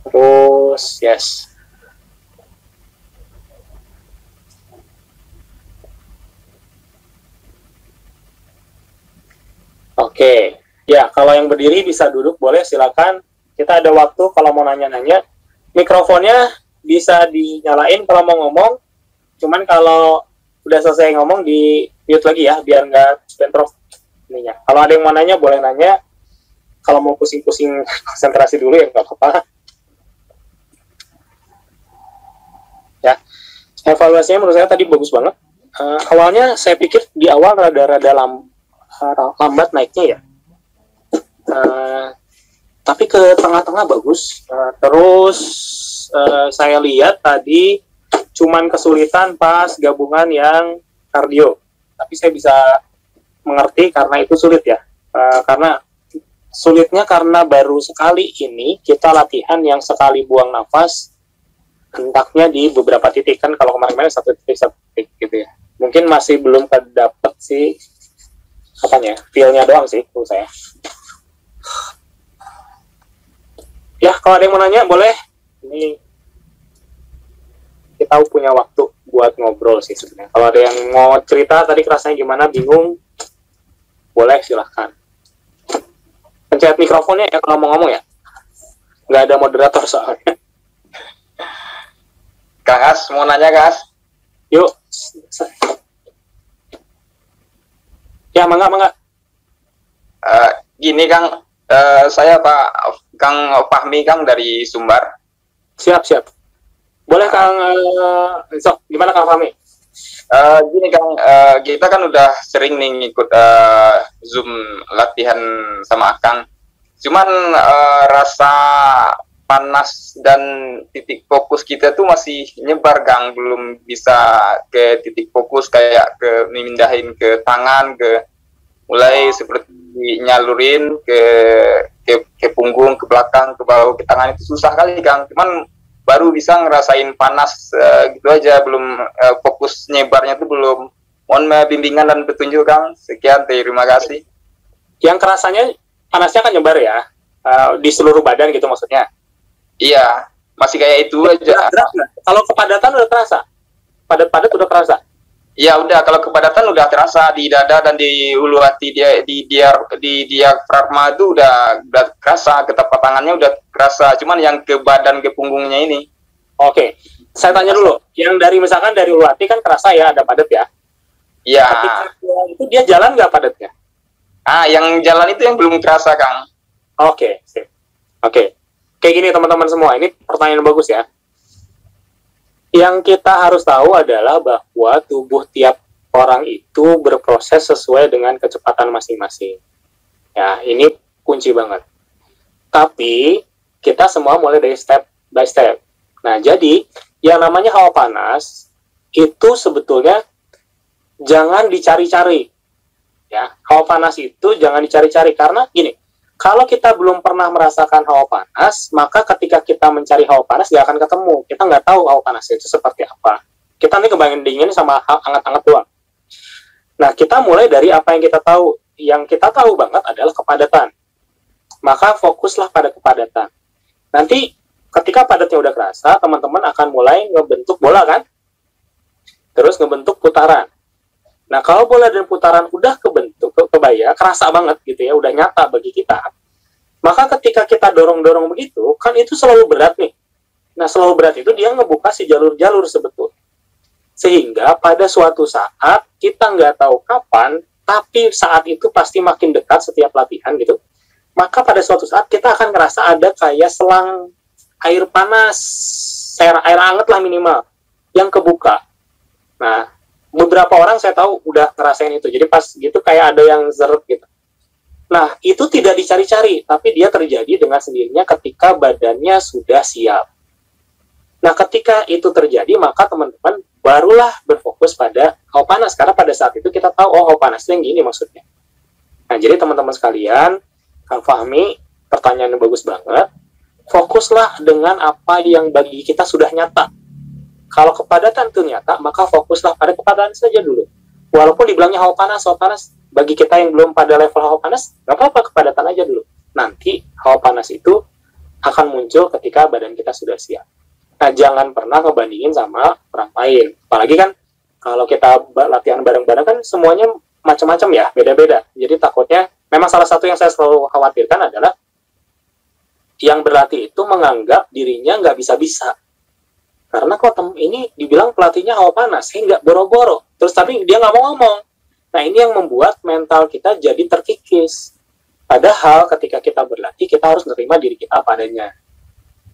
Terus, yes. Oke. Ya, kalau yang berdiri bisa duduk, boleh silakan. Kita ada waktu kalau mau nanya-nanya. Mikrofonnya bisa dinyalain kalau mau ngomong. Cuman kalau udah selesai ngomong, di mute lagi ya, biar nggak bentrok. Kalau ada yang mau nanya, boleh nanya. Kalau mau pusing-pusing konsentrasi dulu ya nggak apa-apa. Ya, evaluasinya menurut saya tadi bagus banget. Awalnya saya pikir di awal rada-rada lambat naiknya ya. Tapi ke tengah-tengah bagus. Terus saya lihat tadi cuman kesulitan pas gabungan yang kardio. Tapi saya bisa mengerti karena itu sulit ya. Karena sulitnya karena baru sekali ini kita latihan yang sekali buang nafas hentaknya di beberapa titik, kan kalau kemarin-kemarin satu titik gitu ya. Mungkin masih belum terdapat sih apanya, feel-nya doang sih menurut saya. Ya, kalau ada yang mau nanya boleh. Ini kita punya waktu buat ngobrol sih sebenarnya. Kalau ada yang mau cerita tadi kerasanya gimana, bingung, boleh silahkan. Pencet mikrofonnya ya kalau mau ngomong ya. Nggak ada moderator soalnya. Kang As, mau nanya Kang As? Yuk. Ya, mangga. Gini Kang, saya Pak Kang Fahmi Kang dari Sumbar. Siap. Boleh Kang, sok, gimana Kang Fahmi? Gini Kang, kita kan udah sering nih ngikut Zoom latihan sama Kang. Cuman rasa panas dan titik fokus kita tuh masih nyebar Kang, belum bisa ke titik fokus kayak ke mindahin ke tangan, ke mulai seperti nyalurin ke punggung, ke belakang, ke bawah, ke tangan itu susah kali Kang. Cuman baru bisa ngerasain panas gitu aja, belum fokus nyebarnya tuh belum. Mohon bimbingan dan petunjuk Kang. Sekian, terima kasih. Yang kerasanya panasnya kan nyebar ya, di seluruh badan gitu maksudnya? Iya, masih kayak itu aja. Kalau kepadatan udah terasa? Padat-padat udah terasa? Iya udah, kalau kepadatan udah terasa di dada dan di ulu hati, di diafragma itu udah terasa, ketepatan tangannya udah terasa. Cuman yang ke badan, ke punggungnya ini. Oke, saya tanya dulu. Yang dari misalkan dari ulu hati kan terasa ya, ada padat ya? Iya. Itu dia jalan nggak padatnya? Yang jalan itu yang belum terasa Kang. Oke. Kayak gini teman-teman semua, ini pertanyaan bagus ya. Yang kita harus tahu adalah bahwa tubuh tiap orang itu berproses sesuai dengan kecepatan masing-masing. Ya, ini kunci banget. Tapi, kita semua mulai dari step by step. Nah, jadi, yang namanya hawa panas, itu sebetulnya jangan dicari-cari. Ya, hawa panas itu jangan dicari-cari, karena gini, kalau kita belum pernah merasakan hawa panas, maka ketika kita mencari hawa panas, nggak akan ketemu. Kita nggak tahu hawa panas itu seperti apa. Kita nih kebayang dingin sama hangat-hangat doang. Nah, kita mulai dari apa yang kita tahu. Yang kita tahu banget adalah kepadatan. Maka fokuslah pada kepadatan. Nanti, ketika padatnya udah kerasa, teman-teman akan mulai ngebentuk bola kan? Terus ngebentuk putaran. Nah, kalau bola dan putaran udah kebentuk, kebayang, kerasa banget gitu ya, udah nyata bagi kita, maka ketika kita dorong-dorong begitu, kan itu selalu berat nih. Nah, selalu berat itu dia ngebuka si jalur-jalur sebetulnya. Sehingga pada suatu saat, kita nggak tahu kapan, tapi saat itu pasti makin dekat setiap latihan gitu, maka pada suatu saat kita akan ngerasa ada kayak selang air panas, air hangat lah minimal, yang kebuka. Nah, beberapa orang saya tahu udah ngerasain itu. Jadi pas gitu kayak ada yang zeret gitu. Nah, itu tidak dicari-cari, tapi dia terjadi dengan sendirinya ketika badannya sudah siap. Nah, ketika itu terjadi, maka teman-teman barulah berfokus pada hawa panas. Karena pada saat itu kita tahu, oh hawa panas itu yang gini maksudnya. Nah, jadi teman-teman sekalian, Kang Fahmi, pertanyaan yang bagus banget. Fokuslah dengan apa yang bagi kita sudah nyata. Kalau kepadatan itu nyata, maka fokuslah pada kepadatan saja dulu. Walaupun dibilangnya hawa panas, bagi kita yang belum pada level hawa panas, nggak apa-apa, kepadatan aja dulu. Nanti hawa panas itu akan muncul ketika badan kita sudah siap. Nah, jangan pernah ngebandingin sama orang lain. Apalagi kan, kalau kita latihan bareng-bareng kan semuanya macam-macam ya, beda-beda. Jadi takutnya, memang salah satu yang saya selalu khawatirkan adalah yang berlatih itu menganggap dirinya nggak bisa-bisa. Karena kok ini dibilang pelatihnya hawa panas, saya nggak boro-boro. Terus tapi dia nggak mau ngomong. Nah, ini yang membuat mental kita jadi terkikis. Padahal ketika kita berlatih, kita harus menerima diri kita apa adanya.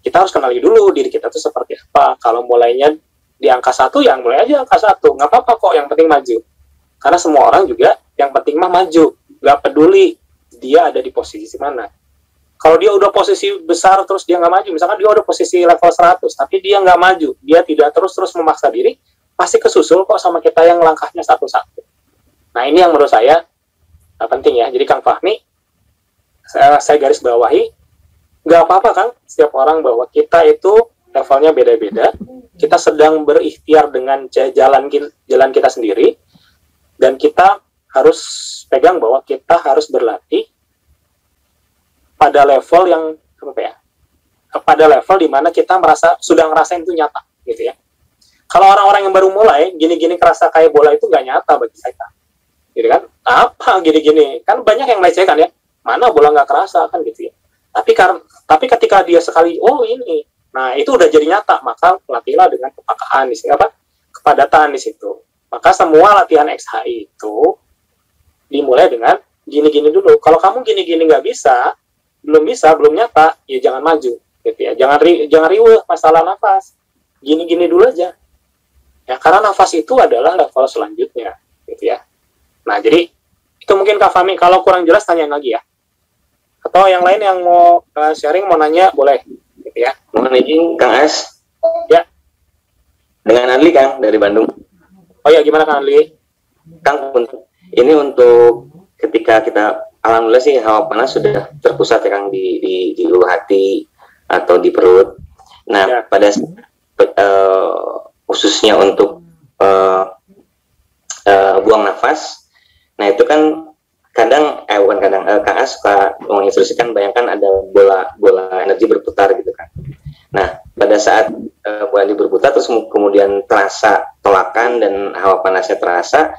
Kita harus kenali dulu diri kita itu seperti apa. Kalau mulainya di angka 1, yang mulai aja angka 1. Nggak apa-apa kok, yang penting maju. Karena semua orang juga yang penting mah maju. Nggak peduli dia ada di posisi mana. Kalau dia udah posisi besar terus dia nggak maju, misalkan dia udah posisi level 100, tapi dia nggak maju, dia tidak terus-terus memaksa diri, pasti kesusul kok sama kita yang langkahnya satu-satu. Nah, ini yang menurut saya penting ya. Jadi Kang Fahmi, saya garis bawahi, nggak apa-apa Kang, setiap orang bahwa kita itu levelnya beda-beda, kita sedang berikhtiar dengan jalan kita sendiri, dan kita harus pegang bahwa kita harus berlatih pada level yang pada level di mana kita sudah ngerasain itu nyata, gitu ya. Kalau orang-orang yang baru mulai gini-gini kerasa kayak bola itu nggak nyata bagi saya, gitu kan? Apa gini-gini? Kan banyak yang melecehkan ya. Mana bola nggak kerasa kan gitu ya. Tapi ketika dia sekali ini, nah itu udah jadi nyata, maka latihlah dengan kepakaan di sini kepadatan di situ. Maka semua latihan XHI itu dimulai dengan gini-gini dulu. Kalau kamu gini-gini nggak belum nyata, ya jangan maju, gitu ya. Jangan riweuh masalah nafas. Gini-gini dulu aja. Ya, karena nafas itu adalah level selanjutnya, gitu ya. Nah, jadi itu mungkin Kak Fahmi, kalau kurang jelas tanyain lagi ya. Atau yang lain yang mau sharing, mau nanya, boleh, gitu ya. Mohon izin Kang As. Ya. Dengan Adli Kang dari Bandung. Oh ya, gimana Kang Adli? Kang, ini untuk ketika kita alhamdulillah sih hawa panas sudah terpusat ya Kang di ulu hati atau di perut. Nah, ya. Pada khususnya untuk buang nafas. Nah, itu kan bukan kadang Kang As suka menginstruksikan, bayangkan ada bola energi berputar gitu kan. Nah, pada saat bola energi berputar terus kemudian terasa tolakan dan hawa panasnya terasa,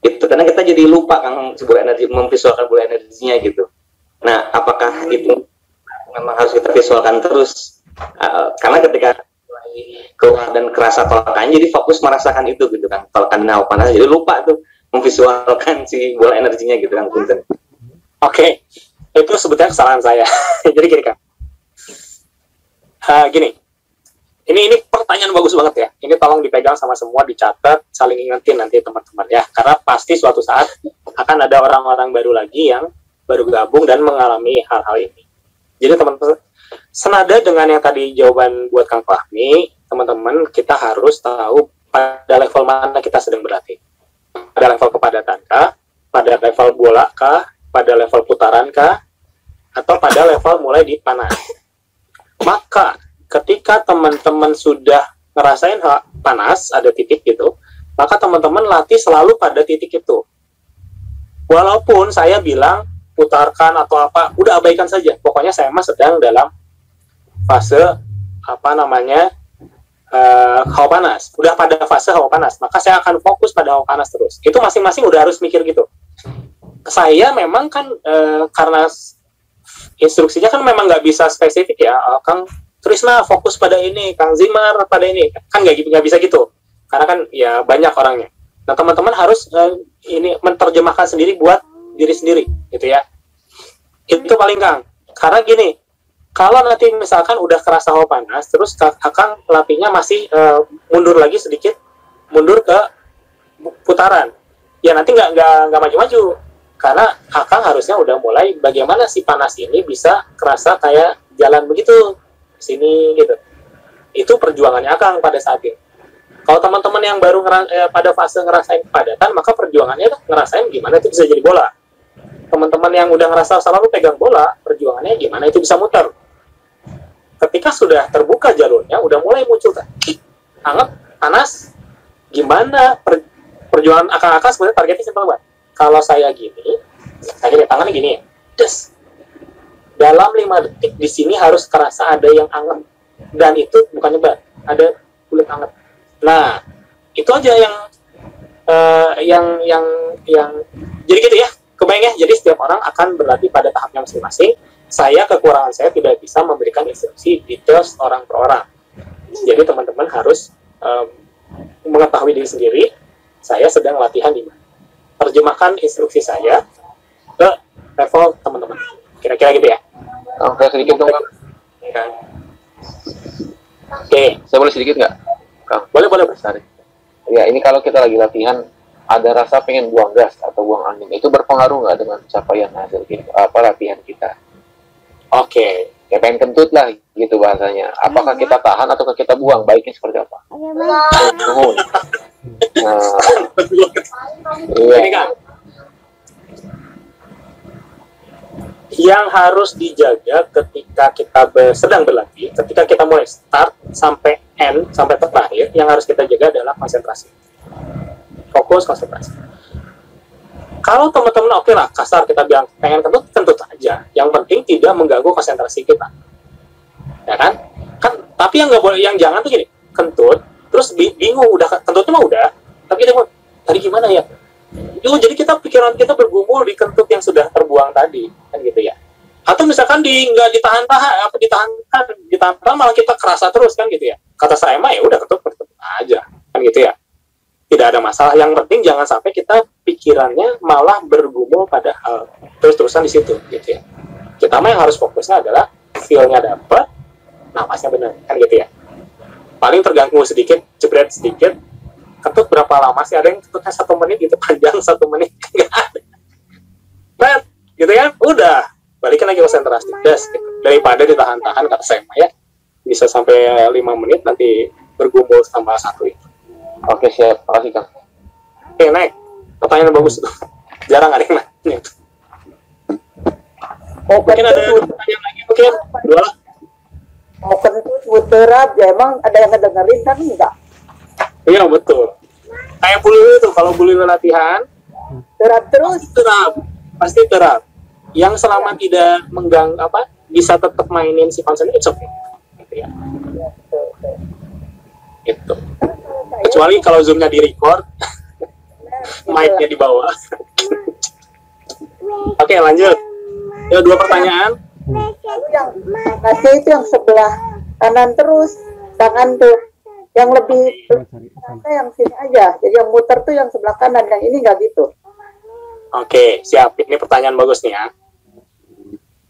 itu karena kita jadi lupa Kang bola energi, memvisualkan bola energinya gitu. Nah, apakah itu memang harus kita visualkan terus? Karena ketika keluar dan kerasa tolakan, jadi fokus merasakan itu gitu kan, tolakan dan hawa panas, jadi lupa tuh memvisualkan si bola energinya gitu kan, Punten. Oke, itu sebetulnya kesalahan saya. Jadi gini Kang, gini, ini pertanyaan bagus banget ya. Ini tolong dipegang sama semua, dicatat, saling ingetin nanti teman-teman ya. Karena pasti suatu saat akan ada orang-orang baru lagi yang baru gabung dan mengalami hal-hal ini. Jadi teman-teman, senada dengan yang tadi jawaban buat Kang Fahmi, teman-teman, kita harus tahu pada level mana kita sedang berlatih. Pada level kepadatan kah? Pada level bola kah? Pada level putaran kah? Atau pada level mulai di panas? Maka ketika teman-teman sudah ngerasain panas, ada titik gitu, maka teman-teman latih selalu pada titik itu. Walaupun saya bilang putarkan atau apa, udah abaikan saja. Pokoknya saya mah sedang dalam fase hawa panas, udah pada fase hawa panas, maka saya akan fokus pada hawa panas terus. Itu masing-masing udah harus mikir gitu. Saya memang kan karena instruksinya kan memang nggak bisa spesifik ya, Kang Trisna fokus pada ini, Kang Zimar pada ini, kan nggak bisa gitu, karena kan ya banyak orangnya. Nah, teman-teman harus ini menerjemahkan sendiri buat diri sendiri, gitu ya. Itu paling Kang, karena gini. Kalau nanti misalkan udah kerasa hawa panas, terus Akang latihnya masih mundur lagi sedikit, mundur ke putaran, ya nanti nggak maju-maju, karena Akang harusnya udah mulai bagaimana si panas ini bisa kerasa kayak jalan begitu sini gitu. Itu perjuangannya Akang pada saat ini. Kalau teman-teman yang baru pada fase ngerasain kepadatan, maka perjuangannya tuh ngerasain gimana itu bisa jadi bola. Teman-teman yang udah ngerasa selalu pegang bola, perjuangannya gimana itu bisa muter. Ketika sudah terbuka jalurnya, udah mulai muncul kan, hangat, panas, gimana perjuangan Akang sebenarnya targetnya simpel banget. Kalau saya gini tangannya gini ya, des. Dalam 5 detik di sini harus kerasa ada yang hangat, dan itu bukan nyebar, ada kulit hangat. Nah, itu aja yang jadi gitu ya, kebayang ya. Jadi setiap orang akan berlatih pada tahapnya masing-masing. Kekurangan saya tidak bisa memberikan instruksi detail orang per orang. Jadi teman-teman harus mengetahui diri sendiri, saya sedang latihan di mana. terjemahkan instruksi saya ke level teman-teman. Kira-kira gitu ya. Oke, sedikit dong, Kang. Ya. Oke, Saya boleh sedikit nggak, Kang? boleh. Sorry. Ya, ini kalau kita lagi latihan, ada rasa pengen buang gas atau buang angin, itu berpengaruh nggak dengan capaian hasil latihan kita? Oke. Ya pengen kentut lah, gitu bahasanya. Apakah kita tahan atau kita buang? Baiknya seperti apa? Nuhun. Nah, Ini iya. kan yang harus dijaga ketika kita sedang berlatih, ketika kita mulai start sampai end, sampai terakhir, yang harus kita jaga adalah konsentrasi. Fokus, konsentrasi. Kalau teman-teman oke lah, kasar kita bilang pengen kentut aja. Yang penting tidak mengganggu konsentrasi kita. Ya kan? Tapi yang nggak boleh, yang jangan tuh gini, kentut, terus bingung, udah kentutnya mah udah, tapi dia mau, tadi gimana ya? Jadi pikiran kita bergumul di kentut yang sudah terbuang tadi, kan gitu ya. Atau misalkan nggak ditahan malah kita kerasa terus, kan gitu ya. Kata saya mah ya udah kentut aja, kan gitu ya. Tidak ada masalah. Yang penting jangan sampai kita pikirannya malah bergumul pada hal terus-terusan di situ, gitu ya. Kita mah yang harus fokusnya adalah feel-nya dapat, napasnya benar, kan gitu ya. Paling terganggu sedikit, jebret sedikit, kentut berapa lama sih? Ada yang kentutnya 1 menit gitu, panjang 1 menit, nggak ada. Nah, gitu ya, udah balikin lagi konsentrasi, gitu. Daripada ditahan-tahan, kata saya ya, bisa sampai 5 menit nanti bergumul tambah 1 itu. Oke, siap. Makasih, Kang. Oke, naik. Pertanyaan bagus itu. Jarang ada yang nanya. Mungkin ada pertanyaan lagi, mungkin 2 lah. Mau kentut muterat ya, emang ada yang ngedengerin kan enggak? Iya, betul. Kayak bulu itu, kalau bulu latihan, Terat terus. pasti terap. Yang selama tidak bisa tetap mainin si konsen itu oke. Gitu ya. Gitu. Kecuali kalau zoomnya di record, mic-nya di bawah. Oke, lanjut. Ya, 2 pertanyaan. Lalu yang ngasih itu yang sebelah kanan terus, tangan tuh yang lebih yang sini aja. Jadi yang muter tuh yang sebelah kanan, yang ini nggak gitu. Oke, siap. Ini pertanyaan bagus nih ya.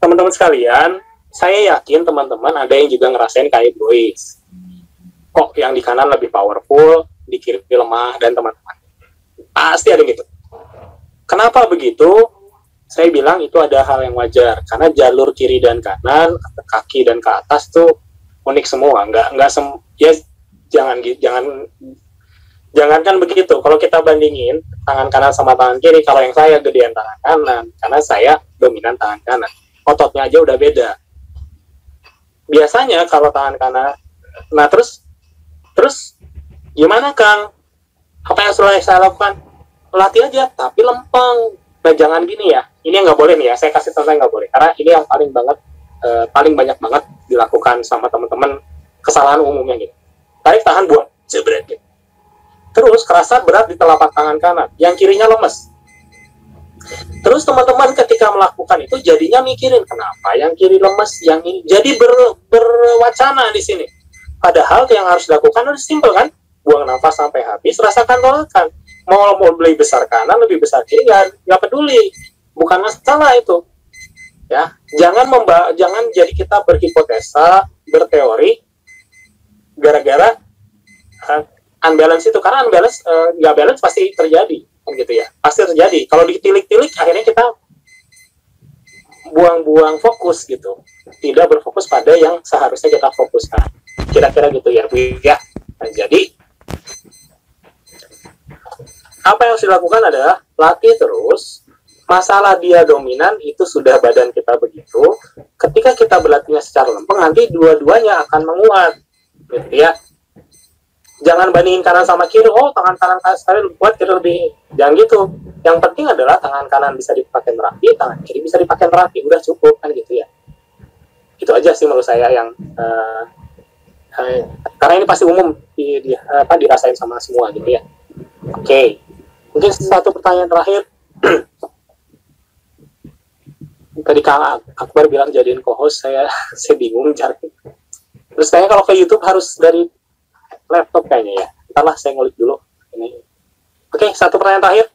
Teman-teman sekalian, saya yakin teman-teman ada yang juga ngerasain kayak boys. Kok yang di kanan lebih powerful, di kiri lemah, dan teman-teman. Pasti ada gitu. Kenapa begitu? Saya bilang itu ada hal yang wajar. Karena jalur kiri dan kanan, kaki dan ke atas tuh unik semua. Ya jangan kan begitu. Kalau kita bandingin tangan kanan sama tangan kiri, kalau yang saya gedean tangan kanan, karena saya dominan tangan kanan. Ototnya aja udah beda. Biasanya kalau tangan kanan, nah terus gimana Kang? Apa yang sudah saya lakukan? Latih aja, tapi lempeng. Nah jangan gini ya. Ini yang nggak boleh nih ya. Saya kasih contoh yang nggak boleh. Karena ini yang paling banyak banget dilakukan sama teman-teman, kesalahan umumnya gitu. Tarik tahan buat jebret gitu. Terus kerasa berat di telapak tangan kanan, yang kirinya lemes. Terus teman-teman ketika melakukan itu jadinya mikirin kenapa yang kiri lemes, yang ini jadi berwacana di sini. Padahal yang harus dilakukan udah simpel kan? Buang nafas sampai habis, rasakan tolakan. Mau lebih besar kanan, lebih besar kiri, nggak peduli, bukan masalah itu. Ya, jangan jadi kita berhipotesa, berteori, gara-gara unbalance itu, karena unbalance nggak balance pasti terjadi, kan gitu ya, pasti terjadi. Kalau ditilik-tilik, akhirnya kita buang-buang fokus gitu, tidak berfokus pada yang seharusnya kita fokuskan. Kira-kira gitu ya, Bu ya. Nah, jadi apa yang harus dilakukan adalah latih terus. Masalah dia dominan itu sudah badan kita begitu. Ketika kita berlatihnya secara lempeng, nanti dua-duanya akan menguat, gitu ya. Jangan bandingin kanan sama kiri. Oh, tangan kanan saya lebih kuat, kiri lebih. Jangan gitu. Yang penting adalah tangan kanan bisa dipakai merapi, tangan kiri bisa dipakai merapi. Udah cukup kan gitu ya. Itu aja sih menurut saya yang karena ini pasti umum dirasain sama semua gitu ya. Oke. Mungkin satu pertanyaan terakhir. Tadi Kang Akbar bilang jadiin co-host, saya bingung cari. Terus kayaknya kalau ke YouTube harus dari laptop kayaknya ya. Ntar lah saya ngulik dulu. Ini. Oke, satu pertanyaan terakhir.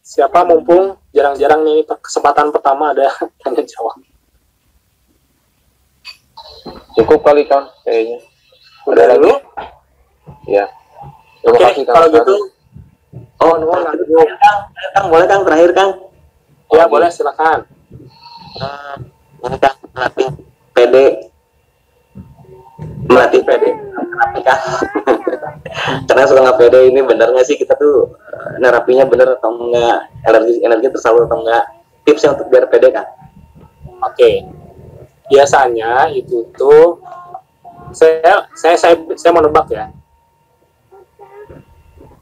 Siapa mumpung jarang-jarang nih kesempatan pertama ada tanya jawab. Cukup kali Kang kayaknya. Udah dulu? Ya. Terima Oke, kasih Kang. kalau gitu. Oh, nuhun Kang, boleh Kang terakhir Kang. Ya, boleh silakan. Ini Kang melatih PD Kang. Karena suka nggak pede, ini bener nggak sih kita tuh nerapinya bener atau enggak, energi tersalur atau enggak, tipsnya untuk biar pede Kang. Oke. Biasanya itu tuh saya mau nebak ya.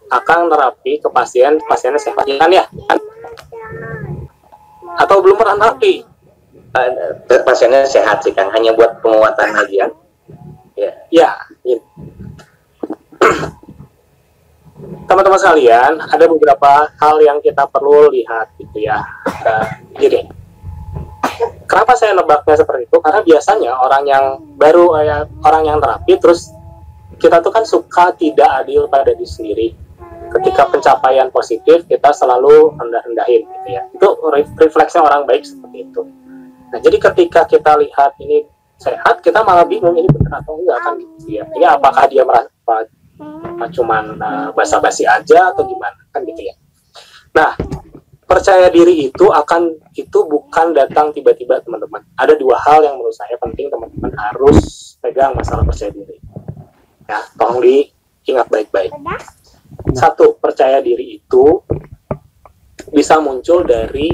Akan terapi ke pasiennya sehat kan ya? Atau belum pernah terapi? Pasiennya sehat sih Kang, hanya buat penguatan aja. Ya. Teman-teman sekalian, ada beberapa hal yang kita perlu lihat gitu ya. Jadi, kenapa saya nebaknya seperti itu? Karena biasanya orang yang baru, orang yang terapi, terus kita tuh kan suka tidak adil pada diri sendiri. Ketika pencapaian positif, kita selalu rendah-rendahin gitu ya. Itu refleksnya orang baik seperti itu. Nah, jadi ketika kita lihat ini sehat, kita malah bingung ini benar atau enggak kan gitu ya. Ini apakah dia merasa cuman basa-basi aja atau gimana kan gitu ya. Nah, percaya diri itu bukan datang tiba-tiba teman-teman. Ada dua hal yang menurut saya penting teman-teman harus pegang masalah percaya diri. Ya, tolong diingat baik-baik. Satu, percaya diri itu bisa muncul dari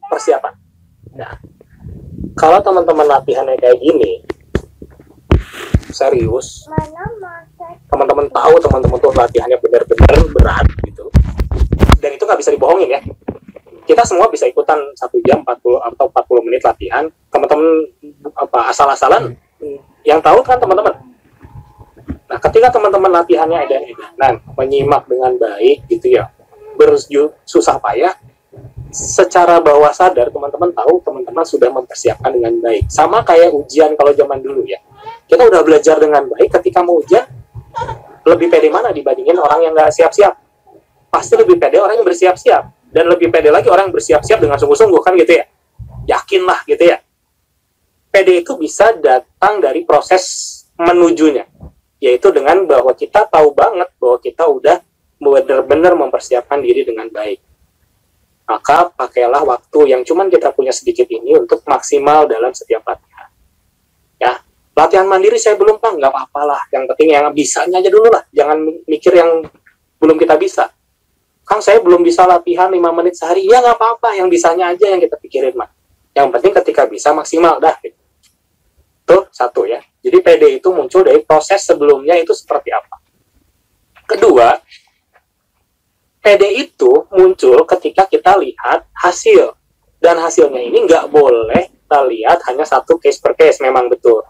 persiapan. Nah, kalau teman-teman latihannya kayak gini, serius, teman-teman tahu teman-teman tuh latihannya benar-benar berat gitu, dan itu nggak bisa dibohongin ya. Kita semua bisa ikutan 1 jam 40 atau 40 menit latihan, teman-teman asal-asalan, yang tahu kan teman-teman. Nah, ketika teman-teman latihannya edan-edanan, menyimak dengan baik gitu ya, bersusah payah, secara bawah sadar teman-teman tahu teman-teman sudah mempersiapkan dengan baik. Sama kayak ujian kalau zaman dulu ya. Kita udah belajar dengan baik, ketika mau ujian lebih pede mana dibandingin orang yang nggak siap-siap? Pasti lebih pede orang yang bersiap-siap, dan lebih pede lagi orang yang bersiap-siap dengan sungguh-sungguh kan gitu ya. Yakinlah gitu ya. Pede itu bisa datang dari proses menujunya, yaitu dengan bahwa kita tahu banget bahwa kita udah benar-benar mempersiapkan diri dengan baik. Maka pakailah waktu yang cuman kita punya sedikit ini untuk maksimal dalam setiap latihan. Ya, latihan mandiri saya belum Kang, nggak apa-apalah. Yang penting yang bisanya aja dulu lah. Jangan mikir yang belum kita bisa. Kang, saya belum bisa latihan 5 menit sehari. Ya nggak apa-apa, yang bisanya aja yang kita pikirin mah. Yang penting ketika bisa maksimal dah. Itu satu ya. Jadi PD itu muncul dari proses sebelumnya itu seperti apa. Kedua, PD itu muncul ketika kita lihat hasil. Dan hasilnya ini nggak boleh kita lihat hanya satu case per case, memang betul.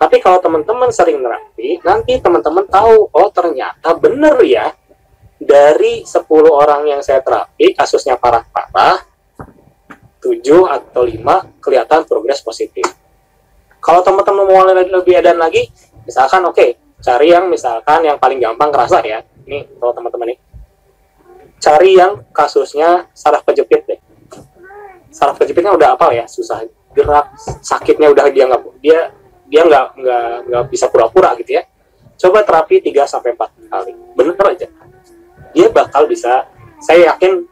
Tapi kalau teman-teman sering nerapi, nanti teman-teman tahu, oh ternyata bener ya, dari 10 orang yang saya terapi, kasusnya parah-parah, 7 atau 5 kelihatan progres positif. Kalau teman-teman mau lebih edan lagi, misalkan cari yang misalkan yang paling gampang kerasa ya. Ini kalau teman-teman nih, cari yang kasusnya saraf kejepit deh. Saraf kejepitnya udah apa ya, susah gerak, sakitnya udah dia nggak bisa pura-pura gitu ya. Coba terapi 3-4 kali, bener aja. Dia bakal bisa, saya yakin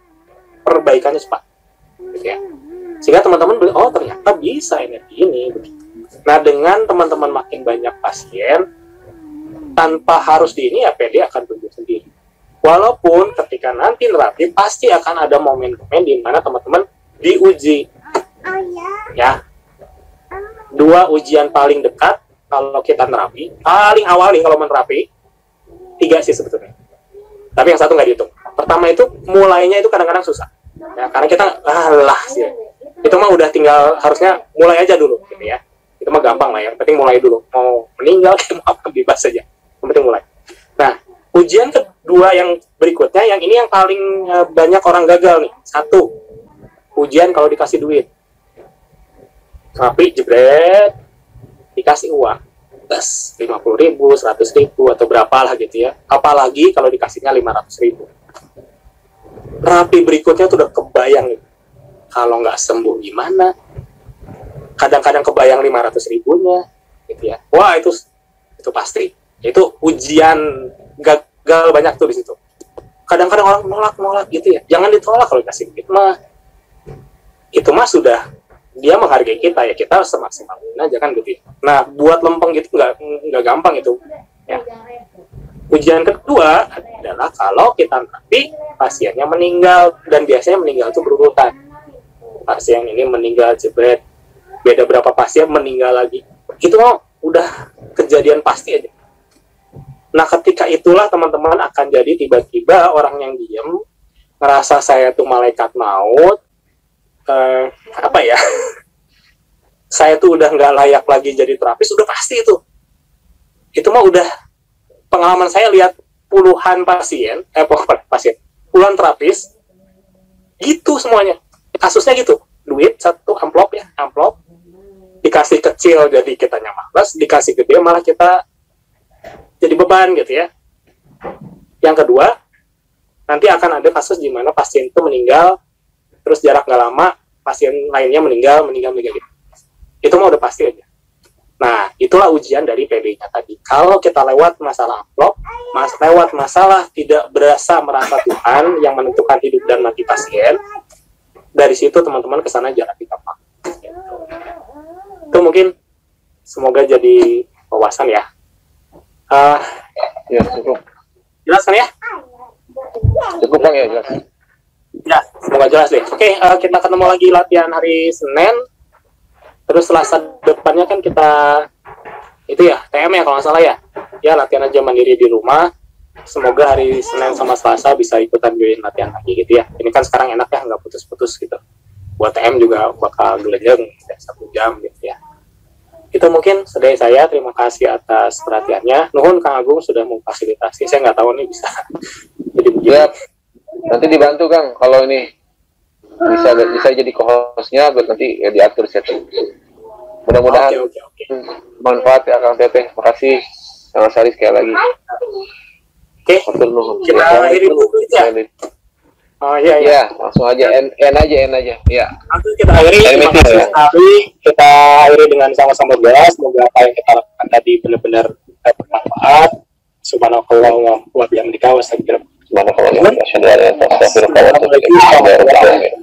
perbaikannya cepat, gitu ya. Sehingga teman-teman bilang, oh ternyata bisa energi ini. Nah, dengan teman-teman makin banyak pasien, tanpa harus ya PD akan tumbuh sendiri. Walaupun ketika nanti nerapi, pasti akan ada momen-momen di mana teman-teman diuji. Ya, 2 ujian paling dekat kalau kita nerapi, paling awal nih kalau menerapi, 3 sih sebetulnya. Tapi yang satu nggak dihitung. Pertama itu mulainya itu kadang-kadang susah. Ya, karena kita sih. Itu mah udah tinggal harusnya mulai aja dulu gitu ya. Itu mah gampang lah, yang penting mulai dulu. Mau meninggal mau apa bebas saja. Yang penting mulai. Nah, ujian kedua yang berikutnya, yang ini yang paling banyak orang gagal nih. 1, ujian kalau dikasih duit. Terapi jebret, dikasih uang. 50.000, 100.000 atau berapa lah gitu ya. Apalagi kalau dikasihnya 500.000. terapi berikutnya tuh udah kebayang gitu. Kalau nggak sembuh gimana, kadang-kadang kebayang 500.000-nya gitu ya. Wah, itu pasti itu ujian gagal banyak tuh di situ. Kadang-kadang orang nolak gitu ya, jangan ditolak kalau dikasih duit mah. Itu mah sudah dia menghargai kita, ya kita harus semaksimal aja kan gitu ya. Nah, buat lempeng gitu nggak gampang itu ya. Ujian kedua adalah kalau kita nanti pasiennya meninggal, dan biasanya meninggal itu berurutan. Pasien ini meninggal jebret, beda berapa pasien meninggal lagi, itu mah udah kejadian pasti aja. Nah, ketika itulah teman-teman akan jadi tiba-tiba orang yang diem ngerasa saya tuh malaikat maut, apa ya, saya tuh udah nggak layak lagi jadi terapis, udah pasti itu mah udah pengalaman saya lihat puluhan puluhan terapis gitu semuanya kasusnya gitu. Duit satu amplop dikasih kecil jadi kitanya malas, dikasih gede malah kita jadi beban gitu ya. Yang kedua, nanti akan ada kasus di mana pasien itu meninggal, terus jarak nggak lama pasien lainnya meninggal gitu. Itu mah udah pasti aja. Nah, itulah ujian dari PD-nya tadi. Kalau kita lewat masalah amplop, lewat masalah tidak merasa Tuhan yang menentukan hidup dan mati pasien, dari situ teman-teman kesana jarak kita pak. Itu mungkin semoga jadi wawasan ya. Ya, cukup. Jelas kan ya? Cukup Bang ya, jelas. Ya, semoga jelas deh. Oke, kita ketemu lagi latihan hari Senin. Terus Selasa depannya kan kita itu ya, TM ya kalau nggak salah ya. Ya, latihan aja mandiri di rumah. Semoga hari Senin sama Selasa bisa ikutan join latihan lagi gitu ya. Ini kan sekarang enak ya, nggak putus-putus gitu. Buat TM juga bakal gelejeng 1 jam gitu ya. Itu mungkin sedaya saya. Terima kasih atas perhatiannya. Nuhun Kang Agung sudah memfasilitasi. Saya nggak tahu nih bisa jadi begini. Ya, nanti dibantu Kang kalau ini bisa jadi co-hostnya, buat nanti ya diatur setting. Mudah-mudahan Oke. manfaat ya Kang Teteh. Makasih sama Sari sekali lagi. Oke, kita akhiri dulu ya. Oh iya. Ya, langsung aja N aja. Ya. Langsung kita akhiri. Terima kasih sekali. Kita akhiri dengan sama-sama doa. Semoga apa yang kita lakukan tadi benar-benar bermanfaat. Subhanallah wa bihamdika wa astagfirullah. Subhanallah wa bihamdika.